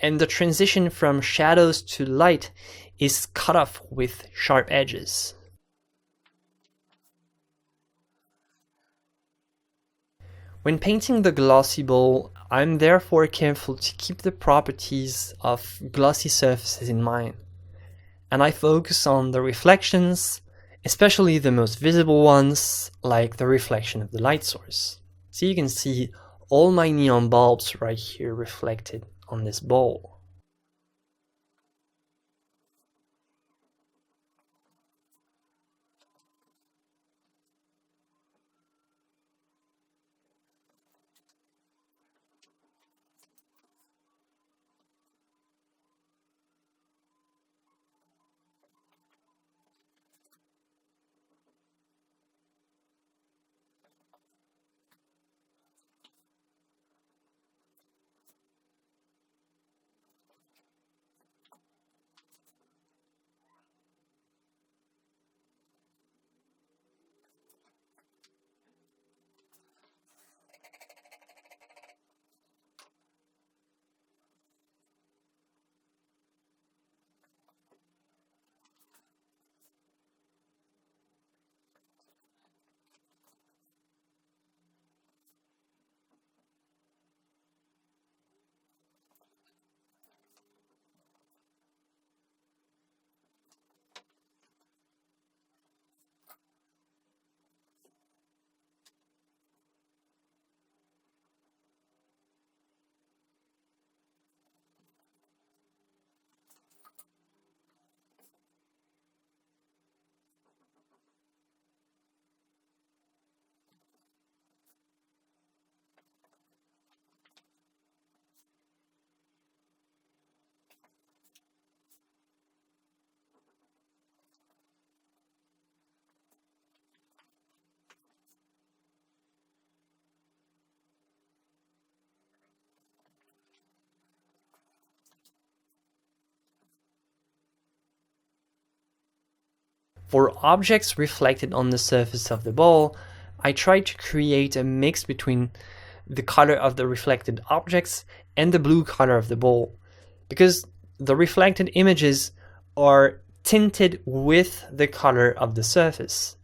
and the transition from shadows to light is cut off with sharp edges. When painting the glossy bowl, I'm therefore careful to keep the properties of glossy surfaces in mind, and I focus on the reflections, especially the most visible ones, like the reflection of the light source. So you can see all my neon bulbs right here reflected on this bowl. For objects reflected on the surface of the ball, I try to create a mix between the color of the reflected objects and the blue color of the ball, because the reflected images are tinted with the color of the surface.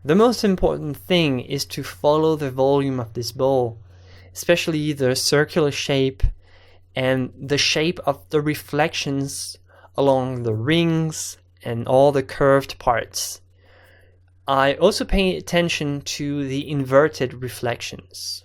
The most important thing is to follow the volume of this ball, especially the circular shape and the shape of the reflections along the rings and all the curved parts. I also pay attention to the inverted reflections.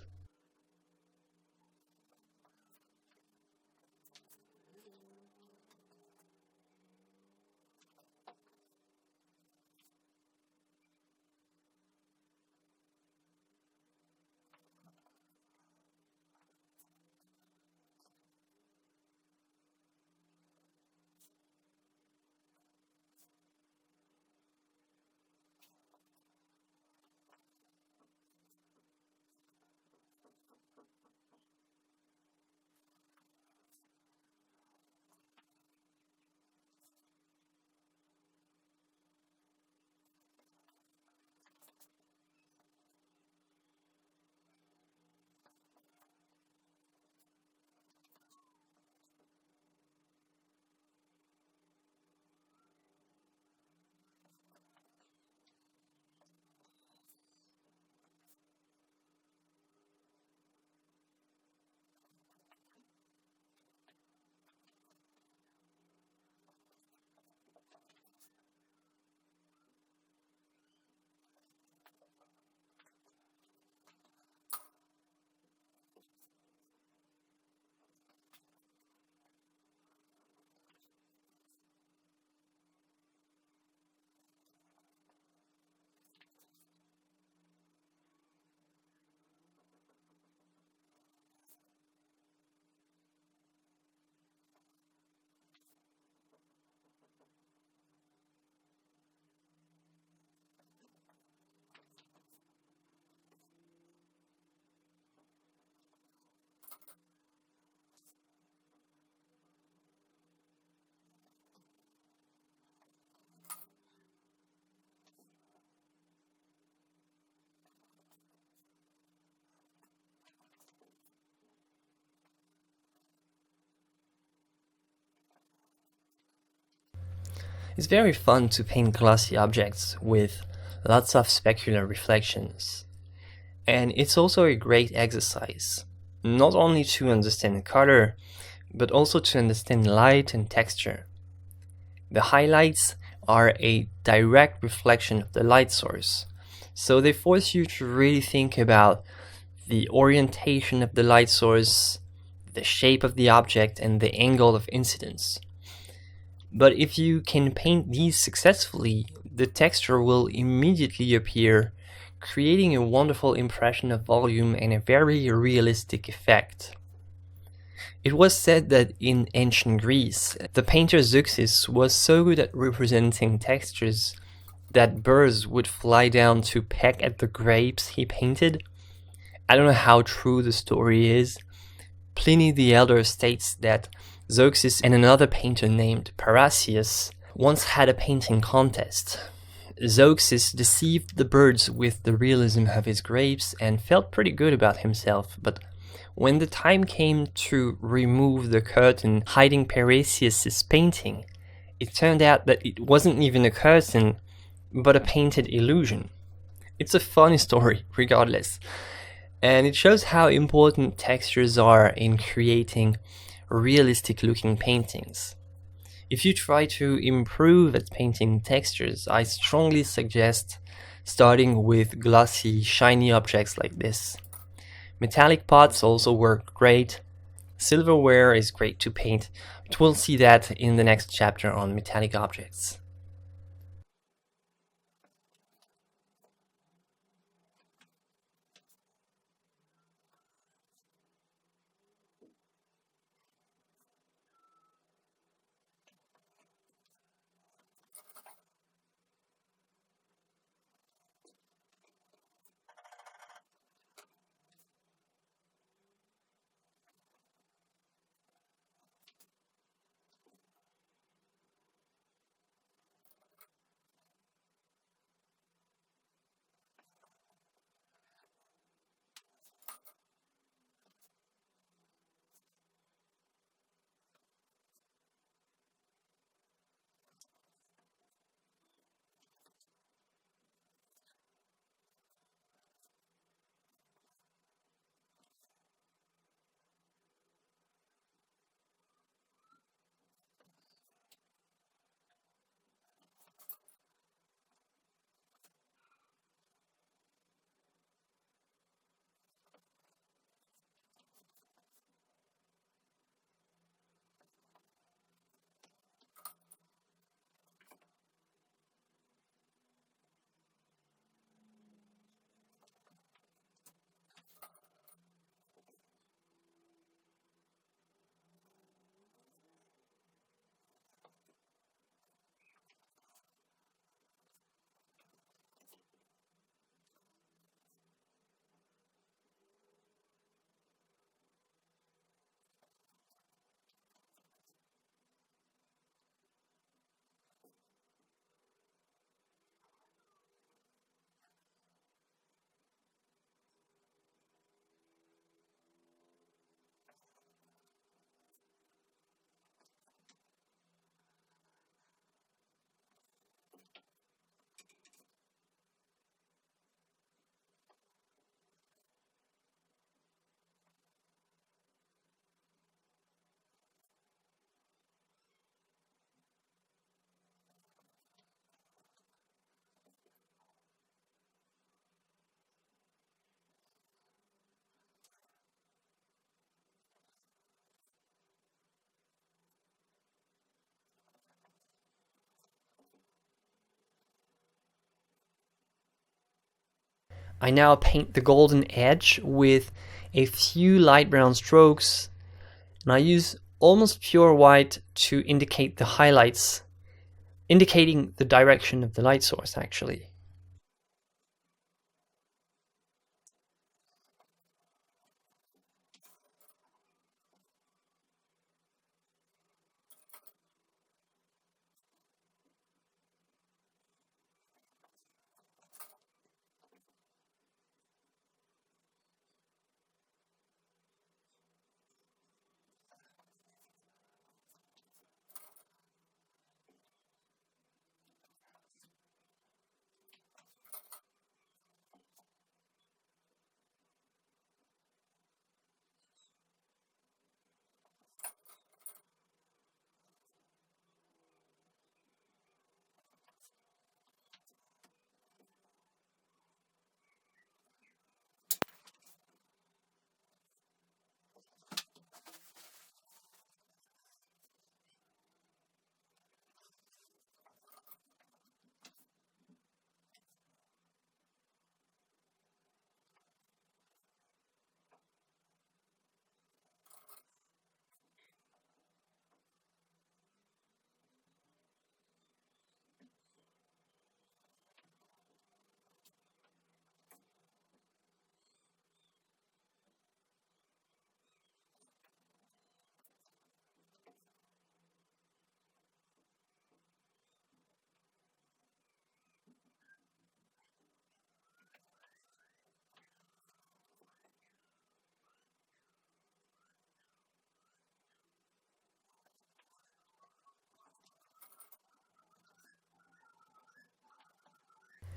It's very fun to paint glossy objects with lots of specular reflections. And it's also a great exercise, not only to understand color, but also to understand light and texture. The highlights are a direct reflection of the light source, so they force you to really think about the orientation of the light source, the shape of the object, and the angle of incidence. But if you can paint these successfully, the texture will immediately appear, creating a wonderful impression of volume and a very realistic effect. It was said that in ancient Greece, the painter Zeuxis was so good at representing textures that birds would fly down to peck at the grapes he painted. I don't know how true the story is. Pliny the Elder states that Zeuxis and another painter named Parrhasius once had a painting contest. Zeuxis deceived the birds with the realism of his grapes and felt pretty good about himself, but when the time came to remove the curtain hiding Parrhasius' painting, it turned out that it wasn't even a curtain, but a painted illusion. It's a funny story, regardless, and it shows how important textures are in creating realistic looking paintings. If you try to improve at painting textures, I strongly suggest starting with glossy, shiny objects like this. Metallic pots also work great. Silverware is great to paint, but we'll see that in the next chapter on metallic objects. I now paint the golden edge with a few light brown strokes, and I use almost pure white to indicate the highlights, indicating the direction of the light source actually.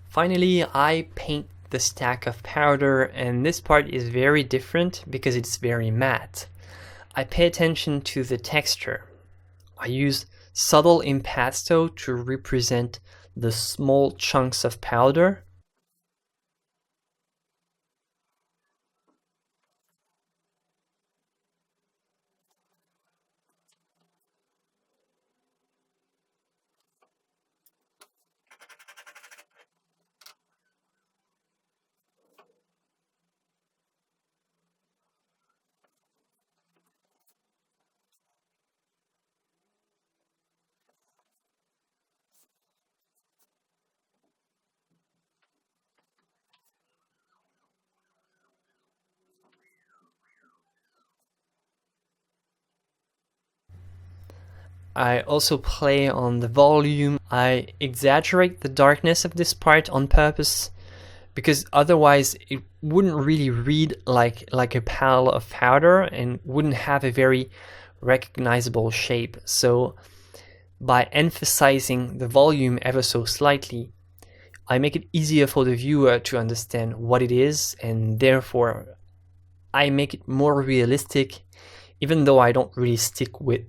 Finally, I paint the stack of powder, and this part is very different because it's very matte. I pay attention to the texture. I use subtle impasto to represent the small chunks of powder. I also play on the volume. I exaggerate the darkness of this part on purpose because otherwise it wouldn't really read like a pile of powder and wouldn't have a very recognizable shape. So by emphasizing the volume ever so slightly, I make it easier for the viewer to understand what it is, and therefore I make it more realistic, even though I don't really stick with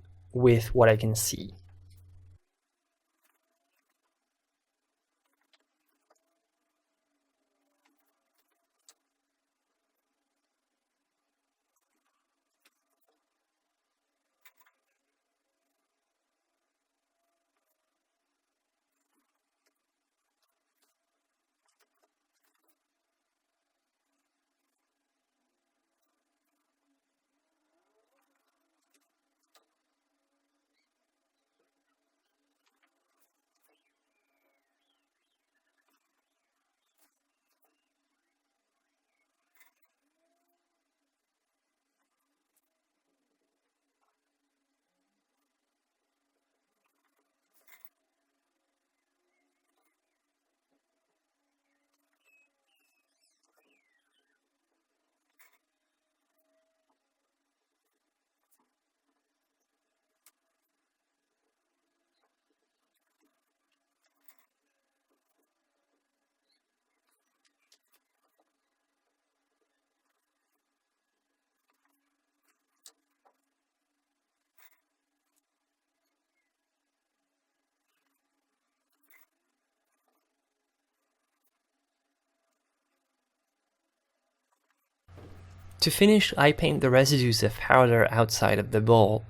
what I can see. To finish, I paint the residues of powder outside of the bowl,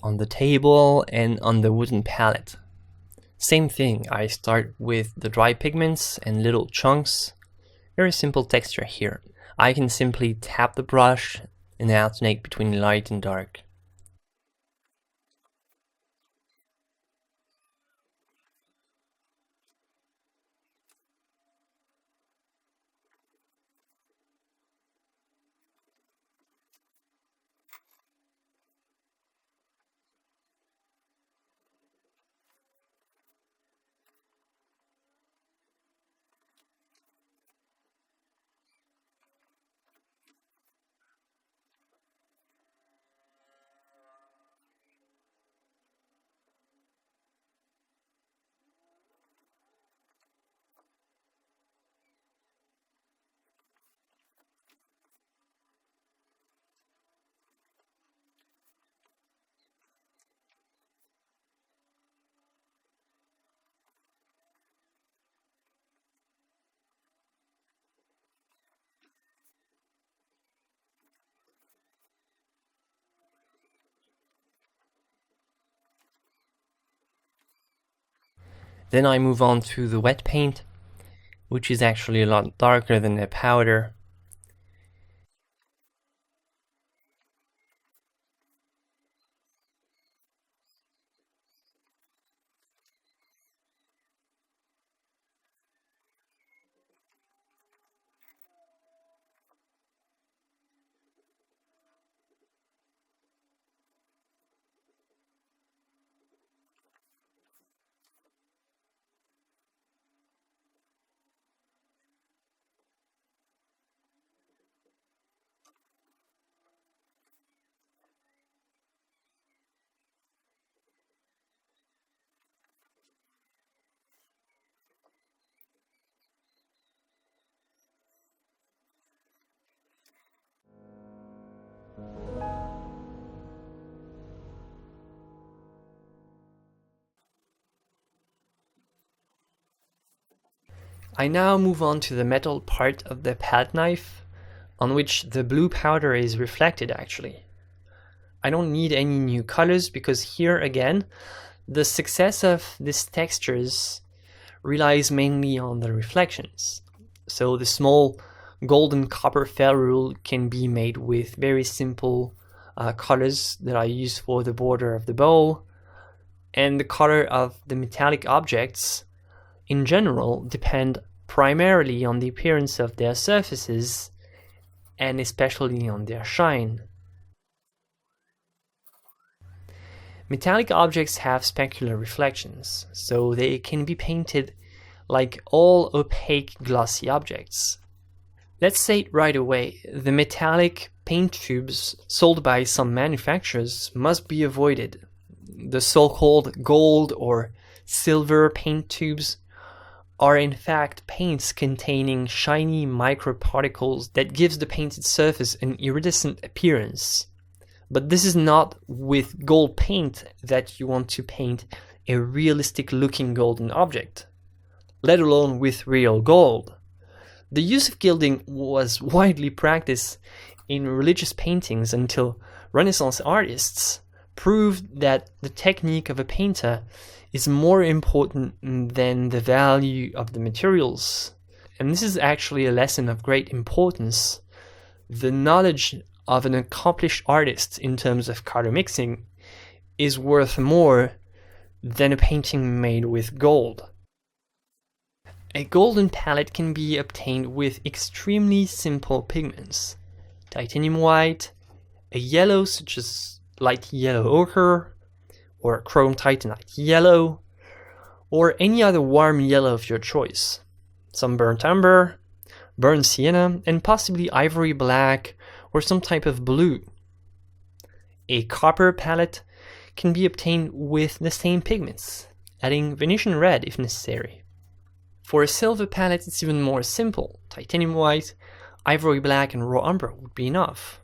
on the table and on the wooden palette. Same thing, I start with the dry pigments and little chunks, Very simple texture here. I can simply tap the brush and alternate between light and dark. Then I move on to the wet paint, which is actually a lot darker than the powder. I now move on to the metal part of the palette knife, on which the blue powder is reflected actually. I don't need any new colors because here again, the success of these textures relies mainly on the reflections. So the small golden copper ferrule can be made with very simple colors that I use for the border of the bowl, and the color of the metallic objects in general depend primarily on the appearance of their surfaces and especially on their shine. Metallic objects have specular reflections, so they can be painted like all opaque glossy objects. Let's say it right away, the metallic paint tubes sold by some manufacturers must be avoided. The so-called gold or silver paint tubes are in fact paints containing shiny microparticles that gives the painted surface an iridescent appearance. But this is not with gold paint that you want to paint a realistic looking golden object, let alone with real gold. The use of gilding was widely practiced in religious paintings until Renaissance artists proved that the technique of a painter is more important than the value of the materials. And this is actually a lesson of great importance. The knowledge of an accomplished artist in terms of color mixing is worth more than a painting made with gold. A golden palette can be obtained with extremely simple pigments: titanium white, a yellow such as light yellow ochre, or chrome titanite yellow, or any other warm yellow of your choice, some burnt umber, burnt sienna, and possibly ivory black or some type of blue. A copper palette can be obtained with the same pigments, adding Venetian red if necessary. For a silver palette it's even more simple. Titanium white, ivory black, and raw umber would be enough.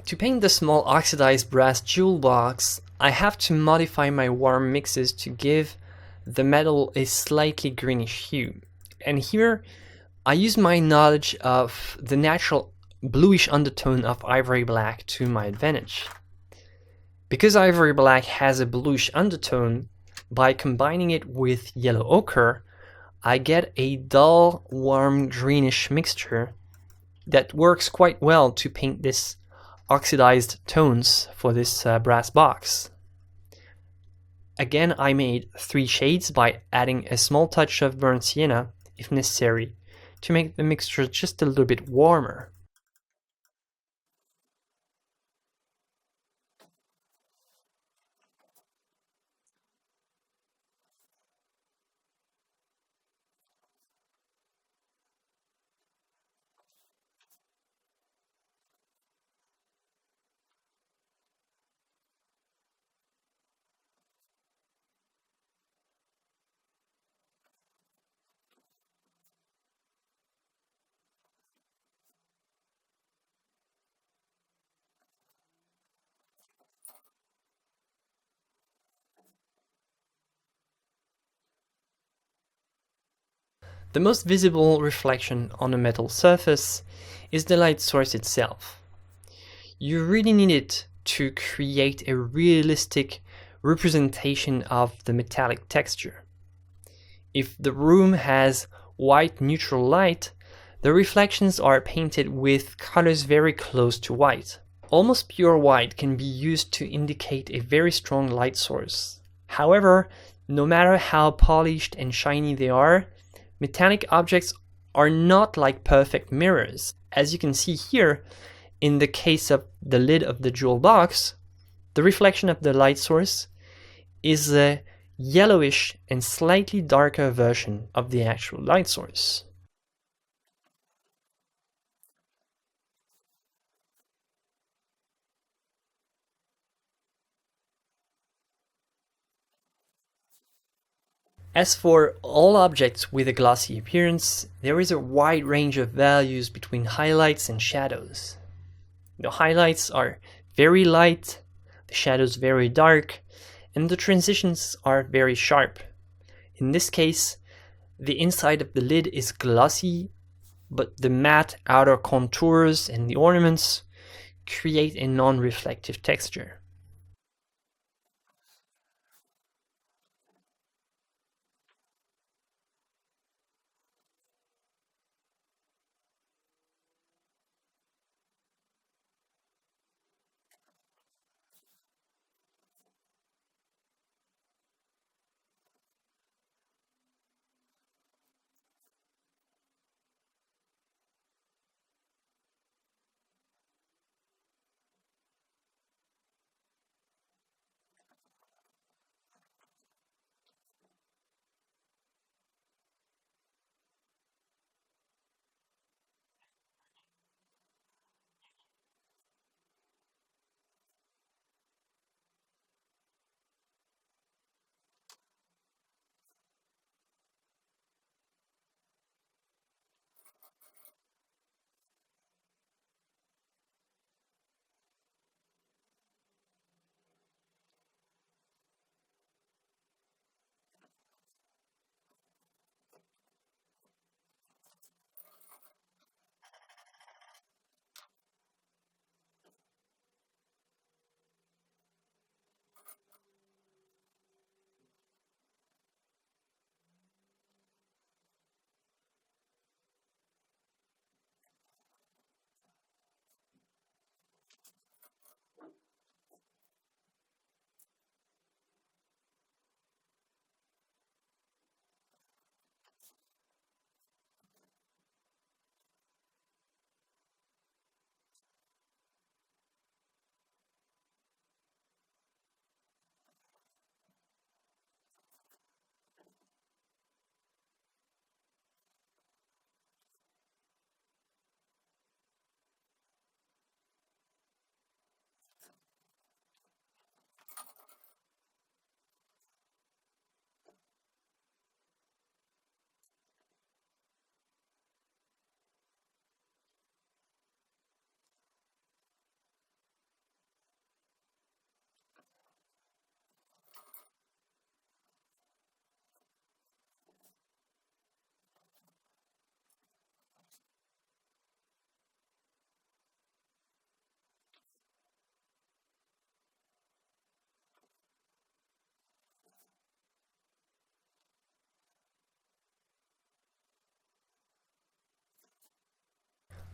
To paint the small oxidized brass jewel box, I have to modify my warm mixes to give the metal a slightly greenish hue. And here I use my knowledge of the natural bluish undertone of ivory black to my advantage. Because ivory black has a bluish undertone, by combining it with yellow ochre, I get a dull, warm, greenish mixture that works quite well to paint this oxidized tones for this brass box. Again, I made 3 shades by adding a small touch of burnt sienna, if necessary, to make the mixture just a little bit warmer. The most visible reflection on a metal surface is the light source itself. You really need it to create a realistic representation of the metallic texture. If the room has white neutral light, the reflections are painted with colors very close to white. Almost pure white can be used to indicate a very strong light source. However, no matter how polished and shiny they are, metallic objects are not like perfect mirrors. As you can see here, in the case of the lid of the jewel box, the reflection of the light source is a yellowish and slightly darker version of the actual light source. As for all objects with a glossy appearance, there is a wide range of values between highlights and shadows. The highlights are very light, the shadows very dark, and the transitions are very sharp. In this case, the inside of the lid is glossy, but the matte outer contours and the ornaments create a non-reflective texture.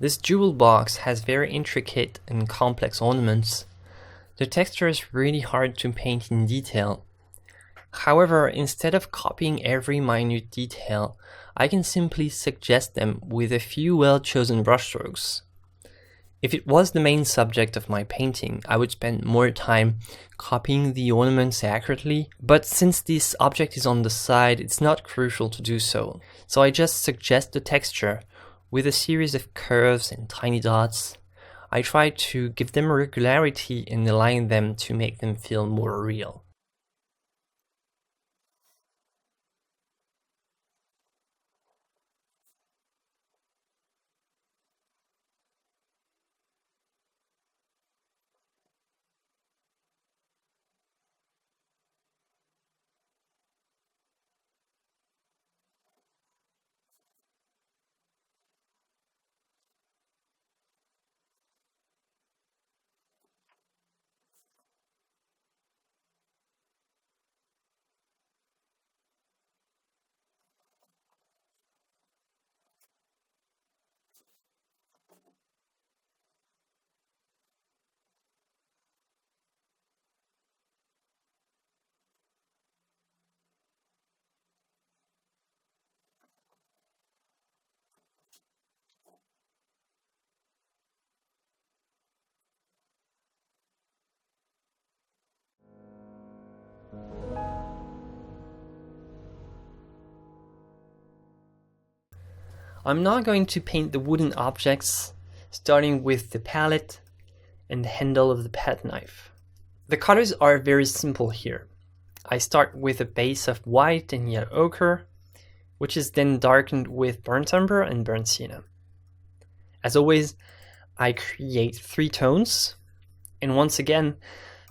This jewel box has very intricate and complex ornaments. The texture is really hard to paint in detail. However, instead of copying every minute detail, I can simply suggest them with a few well-chosen brushstrokes. If it was the main subject of my painting, I would spend more time copying the ornaments accurately, but since this object is on the side, it's not crucial to do so. So I just suggest the texture with a series of curves and tiny dots. I try to give them regularity and align them to make them feel more real. I'm now going to paint the wooden objects, starting with the palette and the handle of the palette knife. The colors are very simple here. I start with a base of white and yellow ochre, which is then darkened with burnt umber and burnt sienna. As always, I create 3 tones, and once again,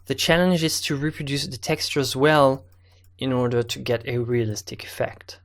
the challenge is to reproduce the textures well in order to get a realistic effect.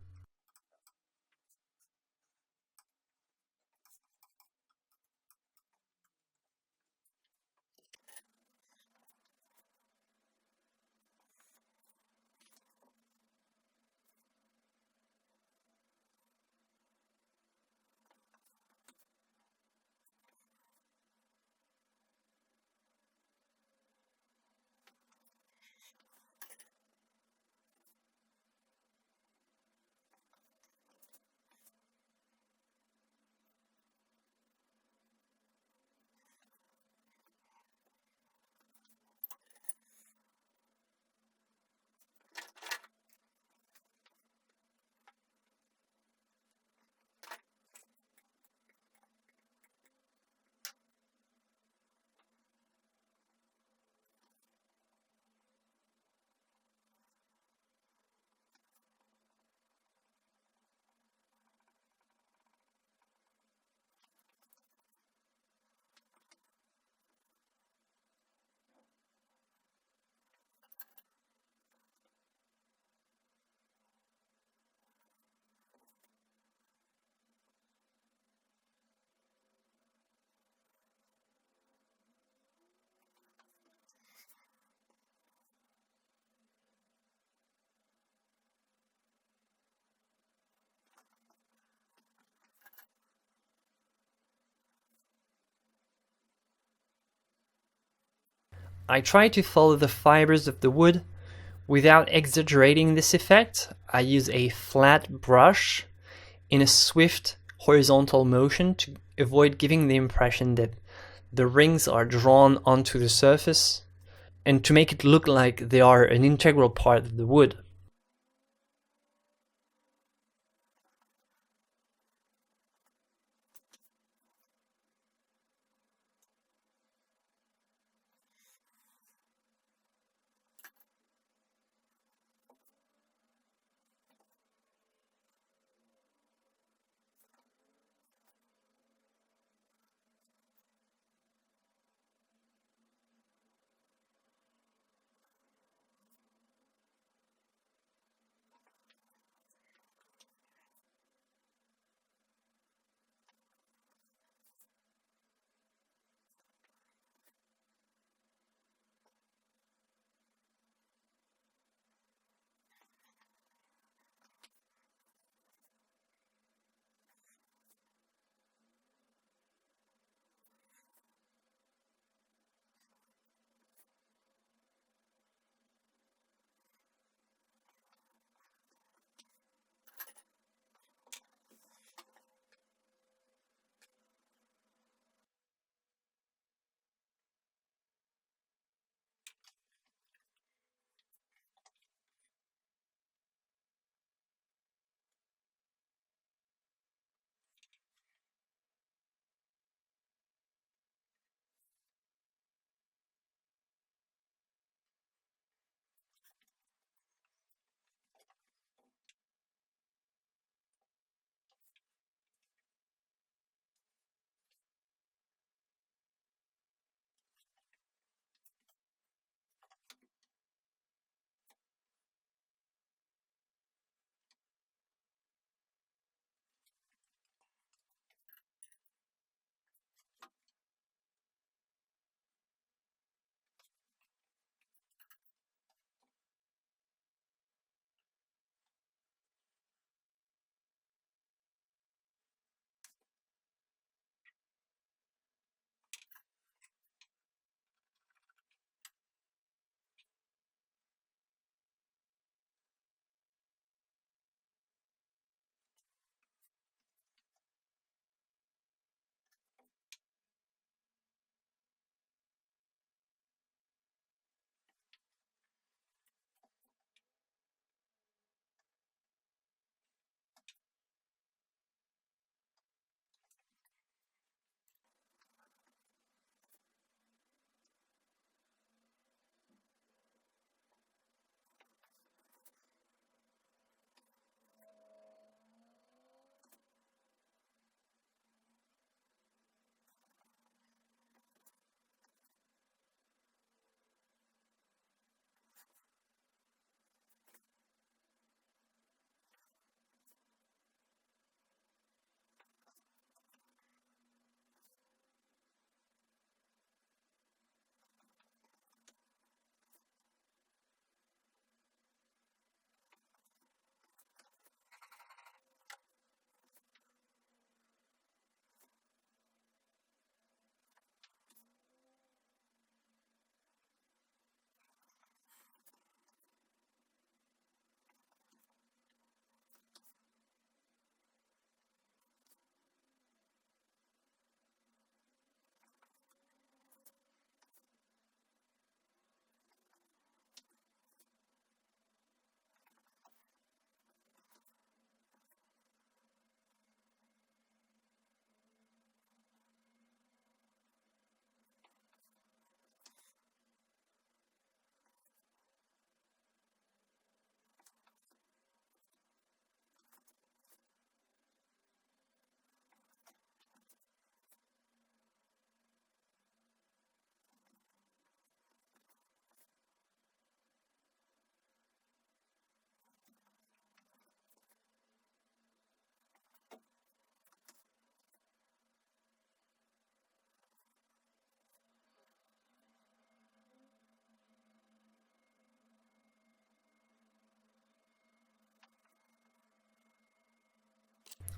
I try to follow the fibers of the wood without exaggerating this effect. I use a flat brush in a swift horizontal motion to avoid giving the impression that the rings are drawn onto the surface and to make it look like they are an integral part of the wood.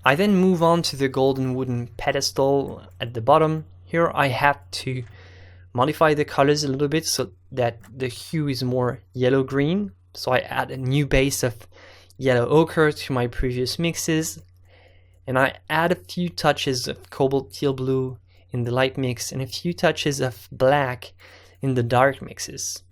I then move on to the golden wooden pedestal at the bottom. Here I have to modify the colors a little bit so that the hue is more yellow-green. So I add a new base of yellow ochre to my previous mixes, and I add a few touches of cobalt teal blue in the light mix and a few touches of black in the dark mixes.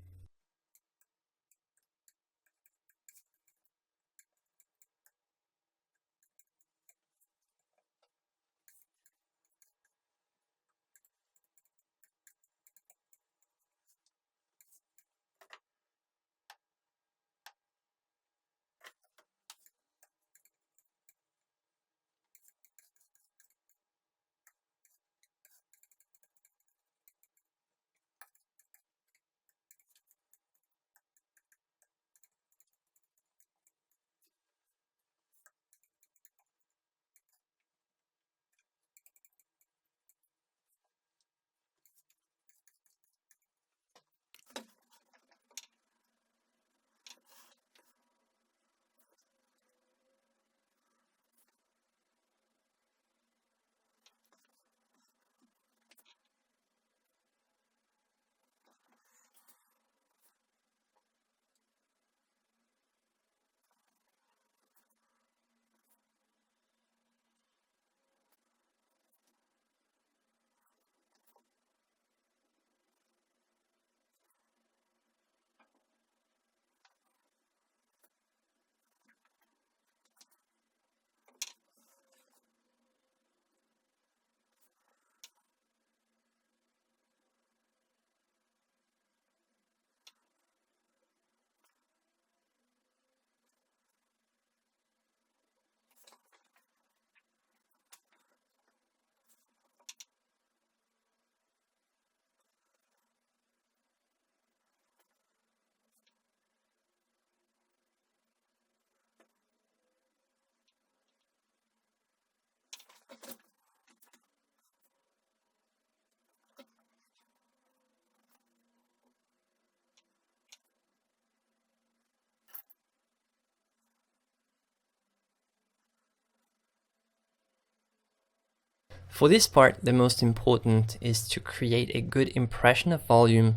For this part, the most important is to create a good impression of volume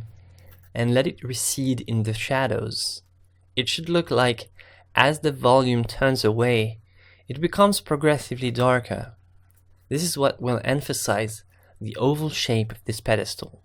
and let it recede in the shadows. It should look like, as the volume turns away, it becomes progressively darker. This is what will emphasize the oval shape of this pedestal.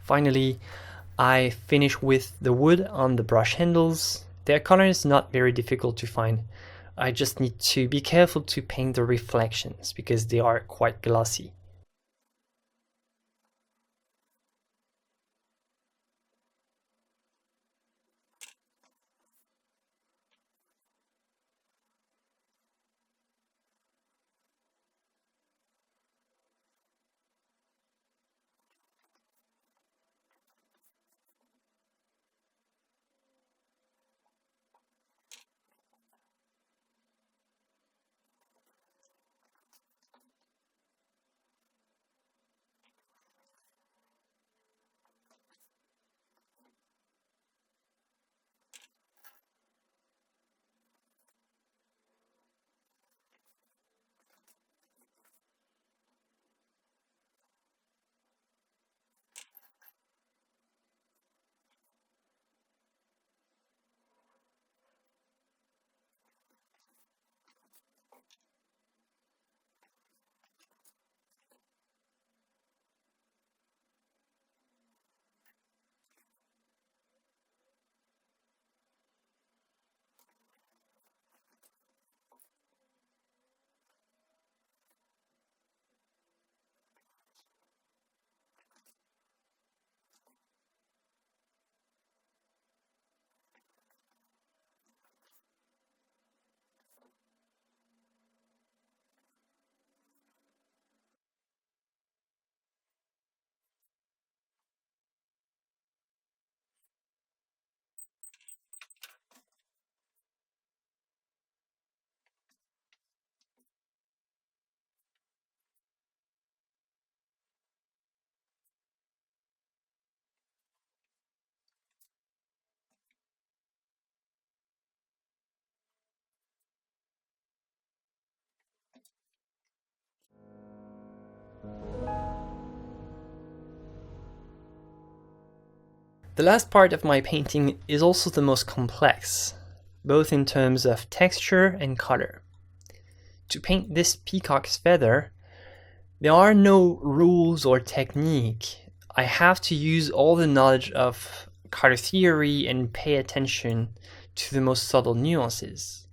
Finally, I finish with the wood on the brush handles. Their color is not very difficult to find. I just need to be careful to paint the reflections because they are quite glossy. The last part of my painting is also the most complex, both in terms of texture and color. To paint this peacock's feather, there are no rules or technique. I have to use all the knowledge of color theory and pay attention to the most subtle nuances.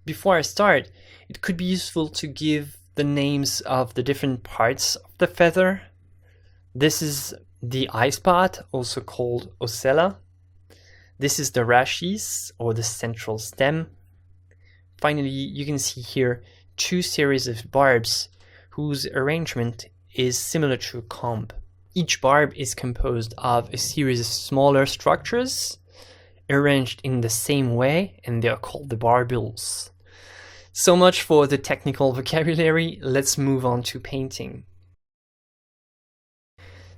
Before I start, it could be useful to give the names of the different parts of the feather. This is the eye spot, also called ocella. This is the rachis, or the central stem. Finally, you can see here two series of barbs whose arrangement is similar to a comb. Each barb is composed of a series of smaller structures arranged in the same way, and they are called the barbules. So much for the technical vocabulary. Let's move on to painting.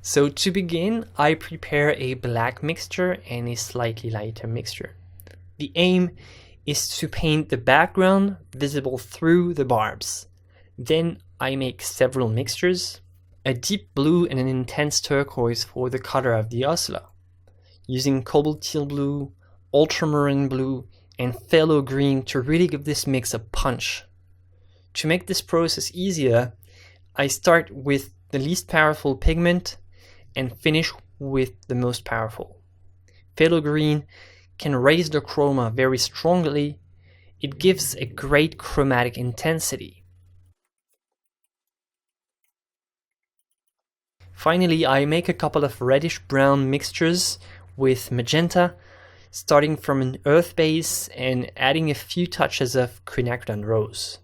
So to begin, I prepare a black mixture and a slightly lighter mixture. The aim is to paint the background visible through the barbs. Then I make several mixtures, a deep blue and an intense turquoise for the color of the ocella, using cobalt teal blue, ultramarine blue, and phthalo green to really give this mix a punch. To make this process easier, I start with the least powerful pigment and finish with the most powerful. Phthalo green can raise the chroma very strongly. It gives a great chromatic intensity. Finally, I make a couple of reddish-brown mixtures with magenta, starting from an earth base and adding a few touches of quinacridone rose.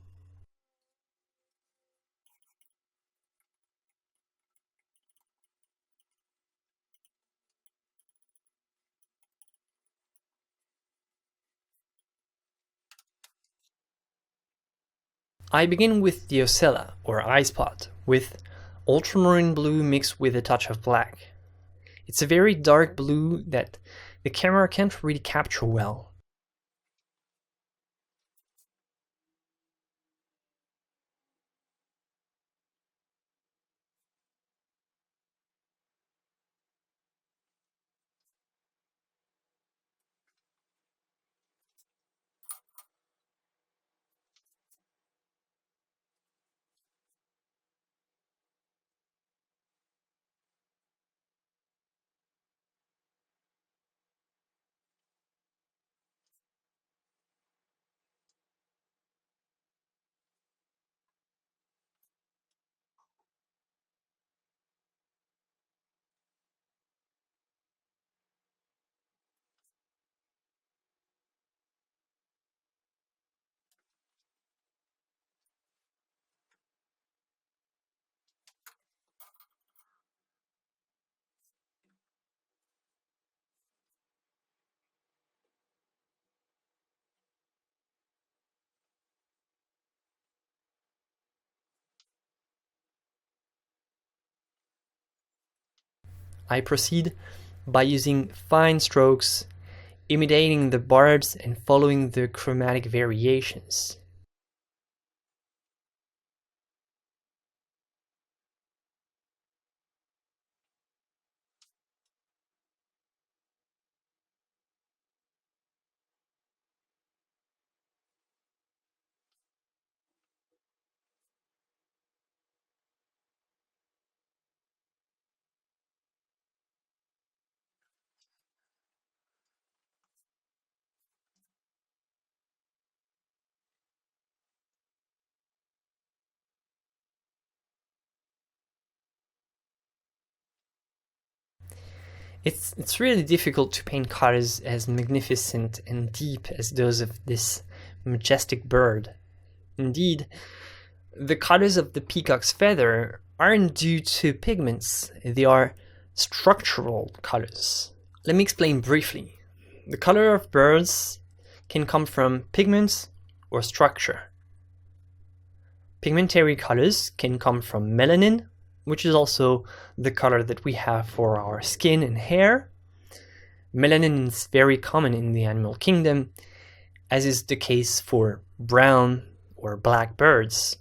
I begin with the ocella, or eye spot, with ultramarine blue mixed with a touch of black. It's a very dark blue that the camera can't really capture well. I proceed by using fine strokes, imitating the barbs and following the chromatic variations. It's really difficult to paint colors as magnificent and deep as those of this majestic bird. Indeed, the colors of the peacock's feather aren't due to pigments, they are structural colors. Let me explain briefly. The color of birds can come from pigments or structure. Pigmentary colors can come from melanin, which is also the color that we have for our skin and hair. Melanin is very common in the animal kingdom, as is the case for brown or black birds.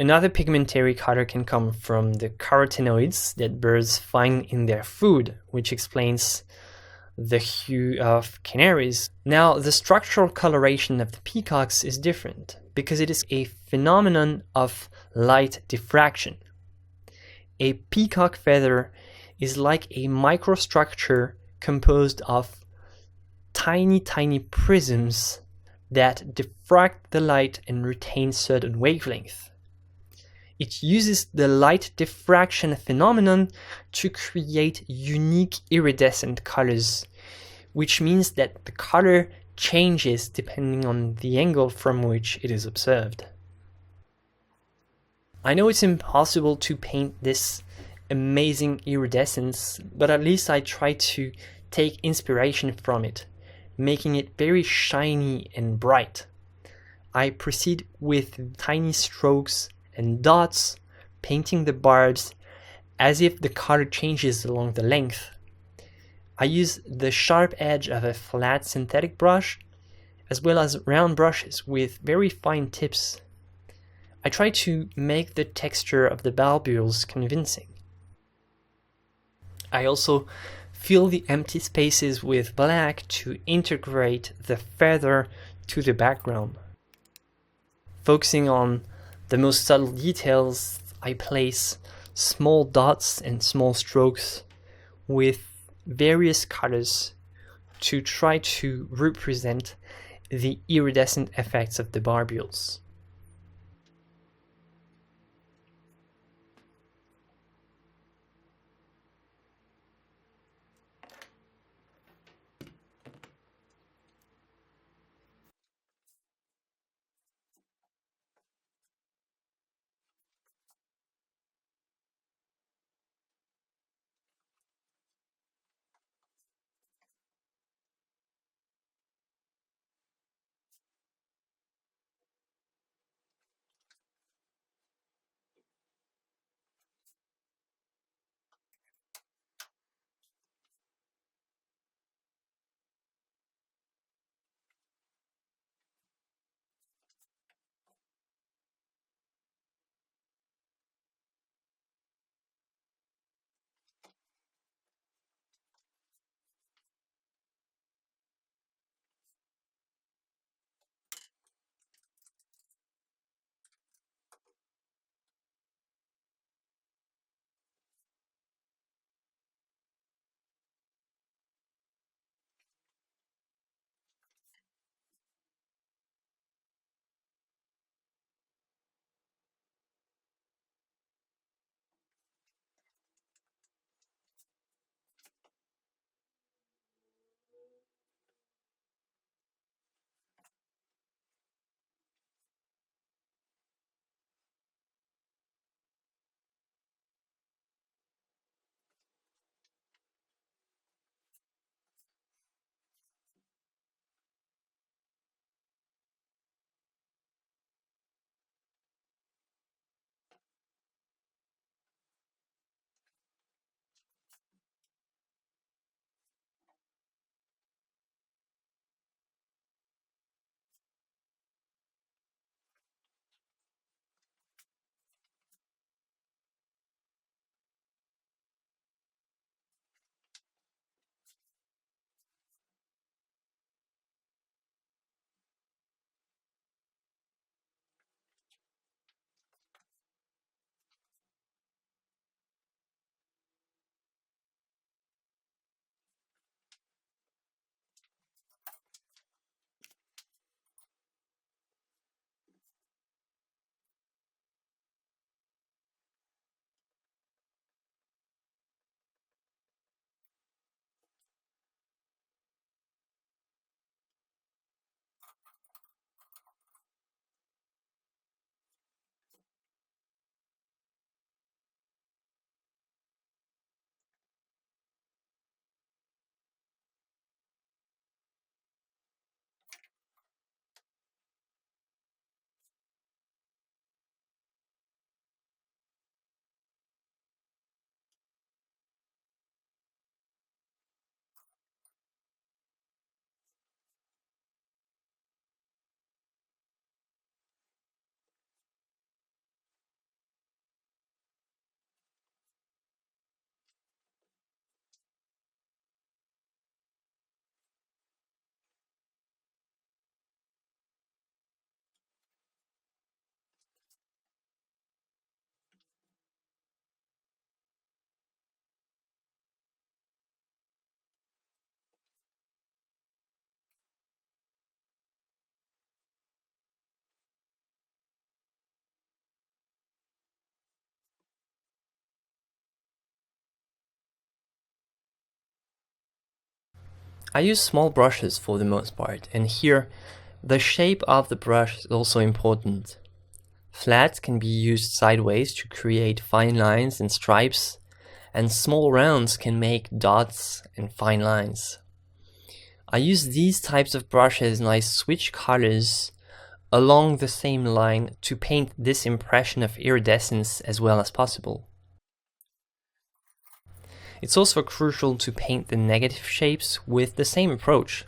Another pigmentary color can come from the carotenoids that birds find in their food, which explains the hue of canaries. Now, the structural coloration of the peacocks is different because it is a phenomenon of light diffraction. A peacock feather is like a microstructure composed of tiny prisms that diffract the light and retain certain wavelength. It uses the light diffraction phenomenon to create unique iridescent colors, which means that the color changes depending on the angle from which it is observed. I know it's impossible to paint this amazing iridescence, but at least I try to take inspiration from it, making it very shiny and bright. I proceed with tiny strokes and dots, painting the barbs as if the color changes along the length. I use the sharp edge of a flat synthetic brush, as well as round brushes with very fine tips. I try to make the texture of the barbules convincing. I also fill the empty spaces with black to integrate the feather to the background. Focusing on the most subtle details, I place small dots and small strokes with various colors to try to represent the iridescent effects of the barbules. I use small brushes for the most part, and here the shape of the brush is also important. Flats can be used sideways to create fine lines and stripes, and small rounds can make dots and fine lines. I use these types of brushes and I switch colors along the same line to paint this impression of iridescence as well as possible. It's also crucial to paint the negative shapes with the same approach.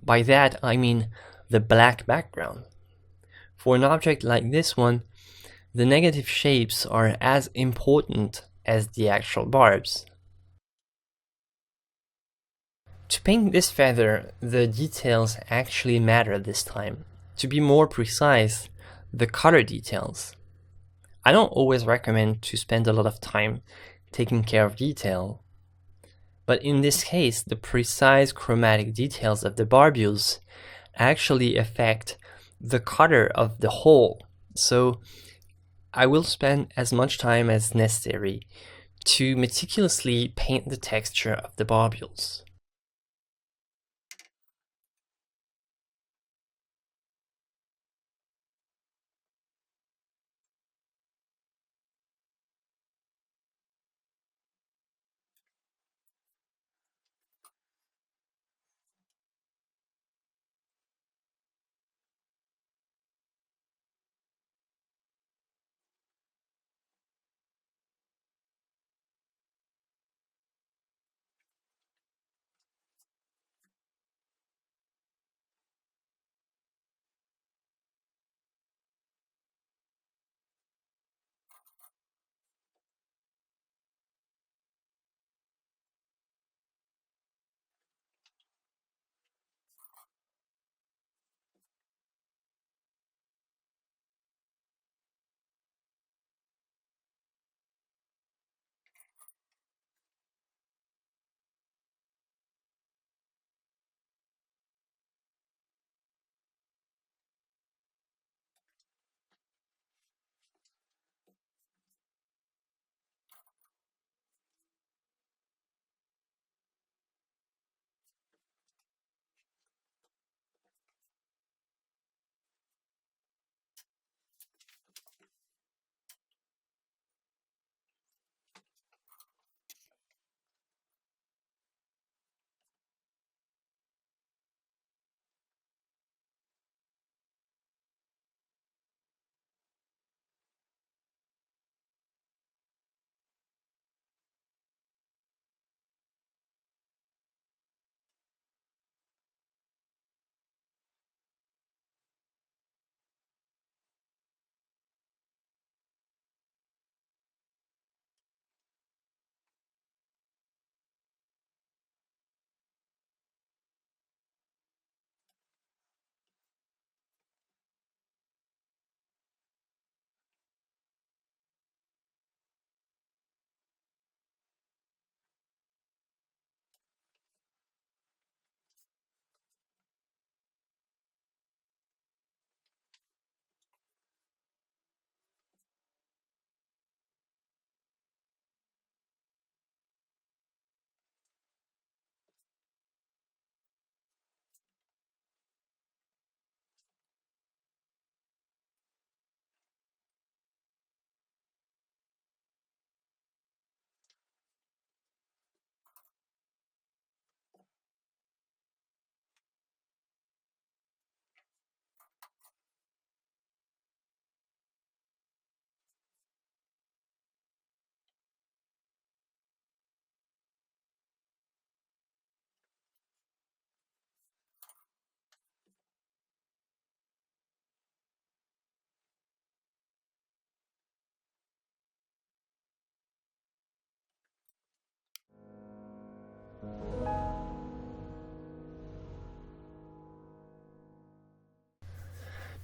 By that I mean the black background. For an object like this one, the negative shapes are as important as the actual barbs. To paint this feather, the details actually matter this time. To be more precise, the color details. I don't always recommend to spend a lot of time taking care of detail, but in this case, the precise chromatic details of the barbules actually affect the color of the whole. So I will spend as much time as necessary to meticulously paint the texture of the barbules.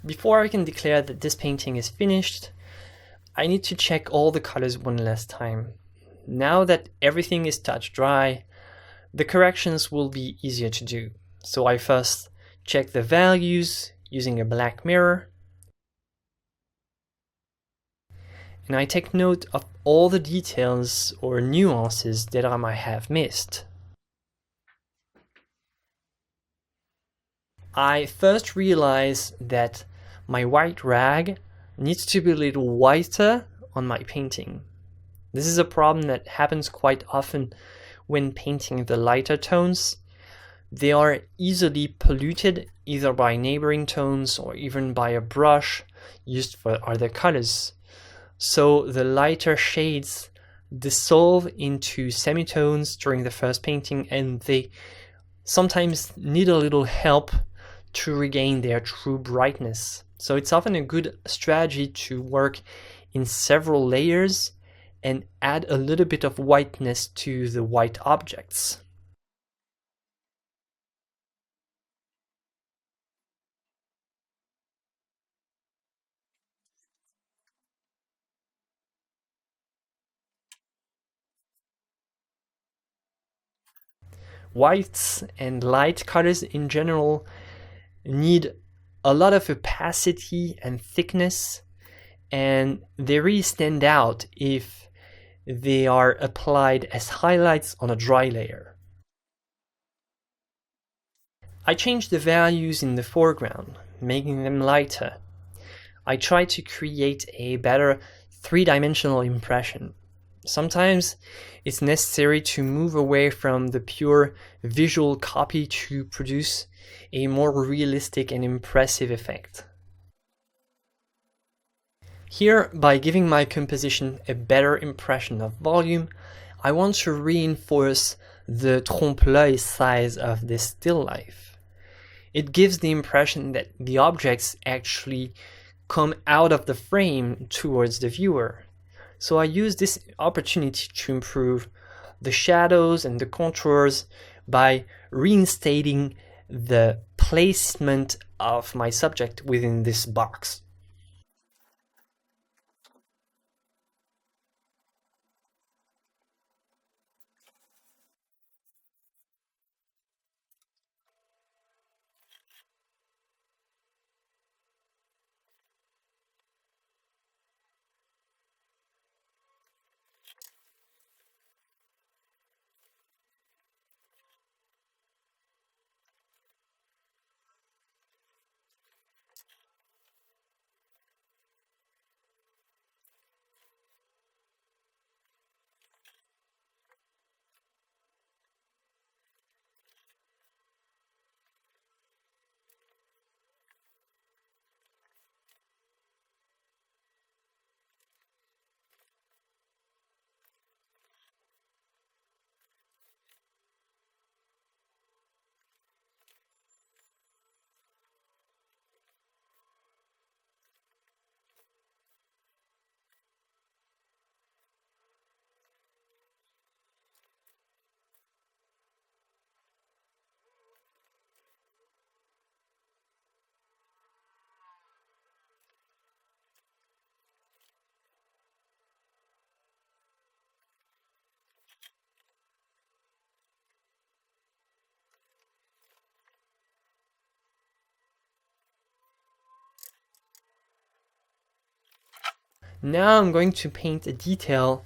Before I can declare that this painting is finished, I need to check all the colors one last time. Now that everything is touch dry, the corrections will be easier to do. So I first check the values using a black mirror, and I take note of all the details or nuances that I might have missed. I first realized that my white rag needs to be a little whiter on my painting. This is a problem that happens quite often when painting the lighter tones. They are easily polluted either by neighboring tones or even by a brush used for other colors. So the lighter shades dissolve into semitones during the first painting, and they sometimes need a little help to regain their true brightness. So it's often a good strategy to work in several layers and add a little bit of whiteness to the white objects. Whites and light colors in general need a lot of opacity and thickness, and they really stand out if they are applied as highlights on a dry layer. I changed the values in the foreground, making them lighter. I try to create a better three-dimensional impression. Sometimes it's necessary to move away from the pure visual copy to produce a more realistic and impressive effect. Here, by giving my composition a better impression of volume, I want to reinforce the trompe-l'œil size of this still life. It gives the impression that the objects actually come out of the frame towards the viewer. So I use this opportunity to improve the shadows and the contours by reinstating the placement of my subject within this box. Now I'm going to paint a detail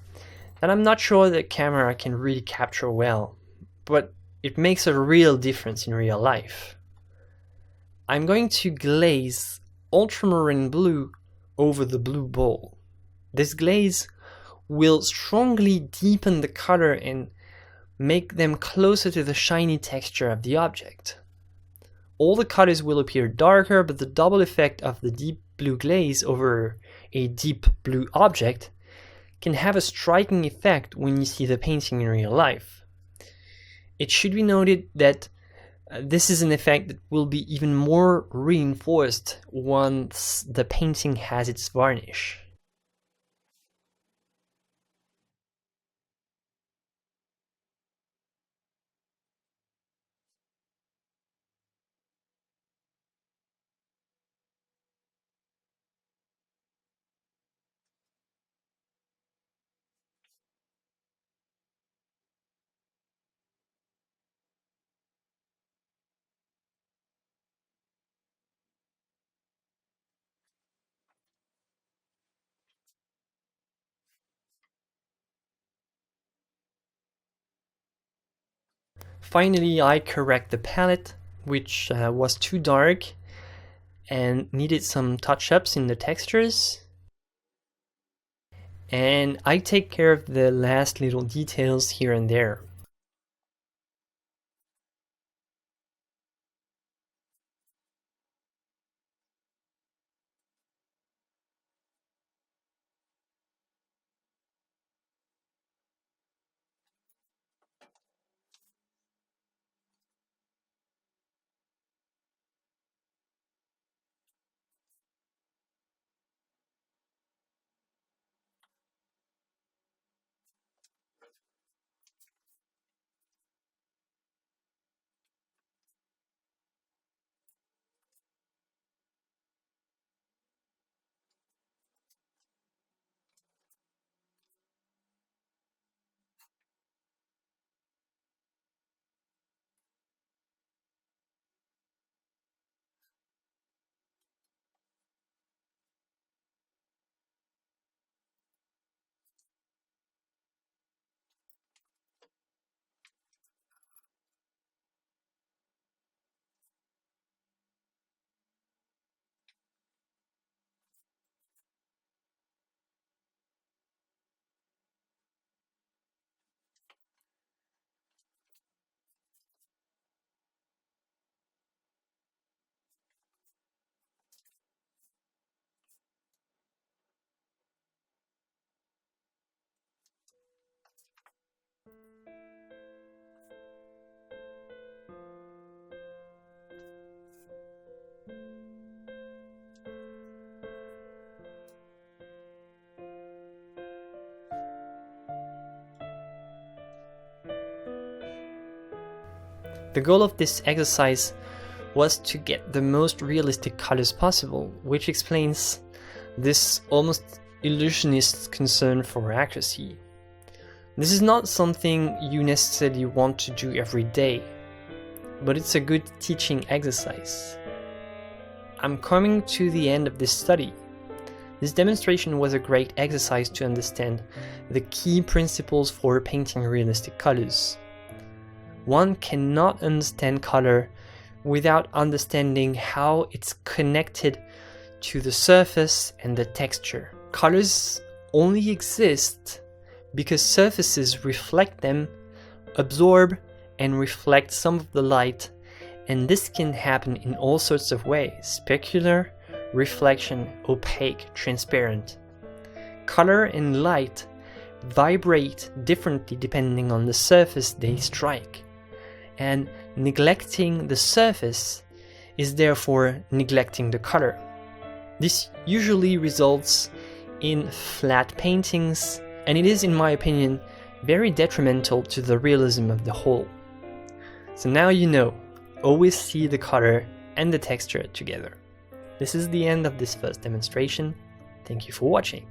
that I'm not sure the camera can really capture well, but it makes a real difference in real life. I'm going to glaze ultramarine blue over the blue bowl. This glaze will strongly deepen the color and make them closer to the shiny texture of the object. All the colors will appear darker, but the double effect of the deep blue glaze over a deep blue object can have a striking effect when you see the painting in real life. It should be noted that this is an effect that will be even more reinforced once the painting has its varnish. Finally, I correct the palette which was too dark and needed some touch-ups in the textures. And I take care of the last little details here and there. The goal of this exercise was to get the most realistic colors possible, which explains this almost illusionist concern for accuracy. This is not something you necessarily want to do every day, but it's a good teaching exercise. I'm coming to the end of this study. This demonstration was a great exercise to understand the key principles for painting realistic colors. One cannot understand color without understanding how it's connected to the surface and the texture. Colors only exist because surfaces reflect them, absorb and reflect some of the light, and this can happen in all sorts of ways: specular, reflection, opaque, transparent. Color and light vibrate differently depending on the surface they strike, and neglecting the surface is therefore neglecting the color. This usually results in flat paintings, and it is, in my opinion, very detrimental to the realism of the whole. So now you know, always see the color and the texture together. This is the end of this first demonstration. Thank you for watching.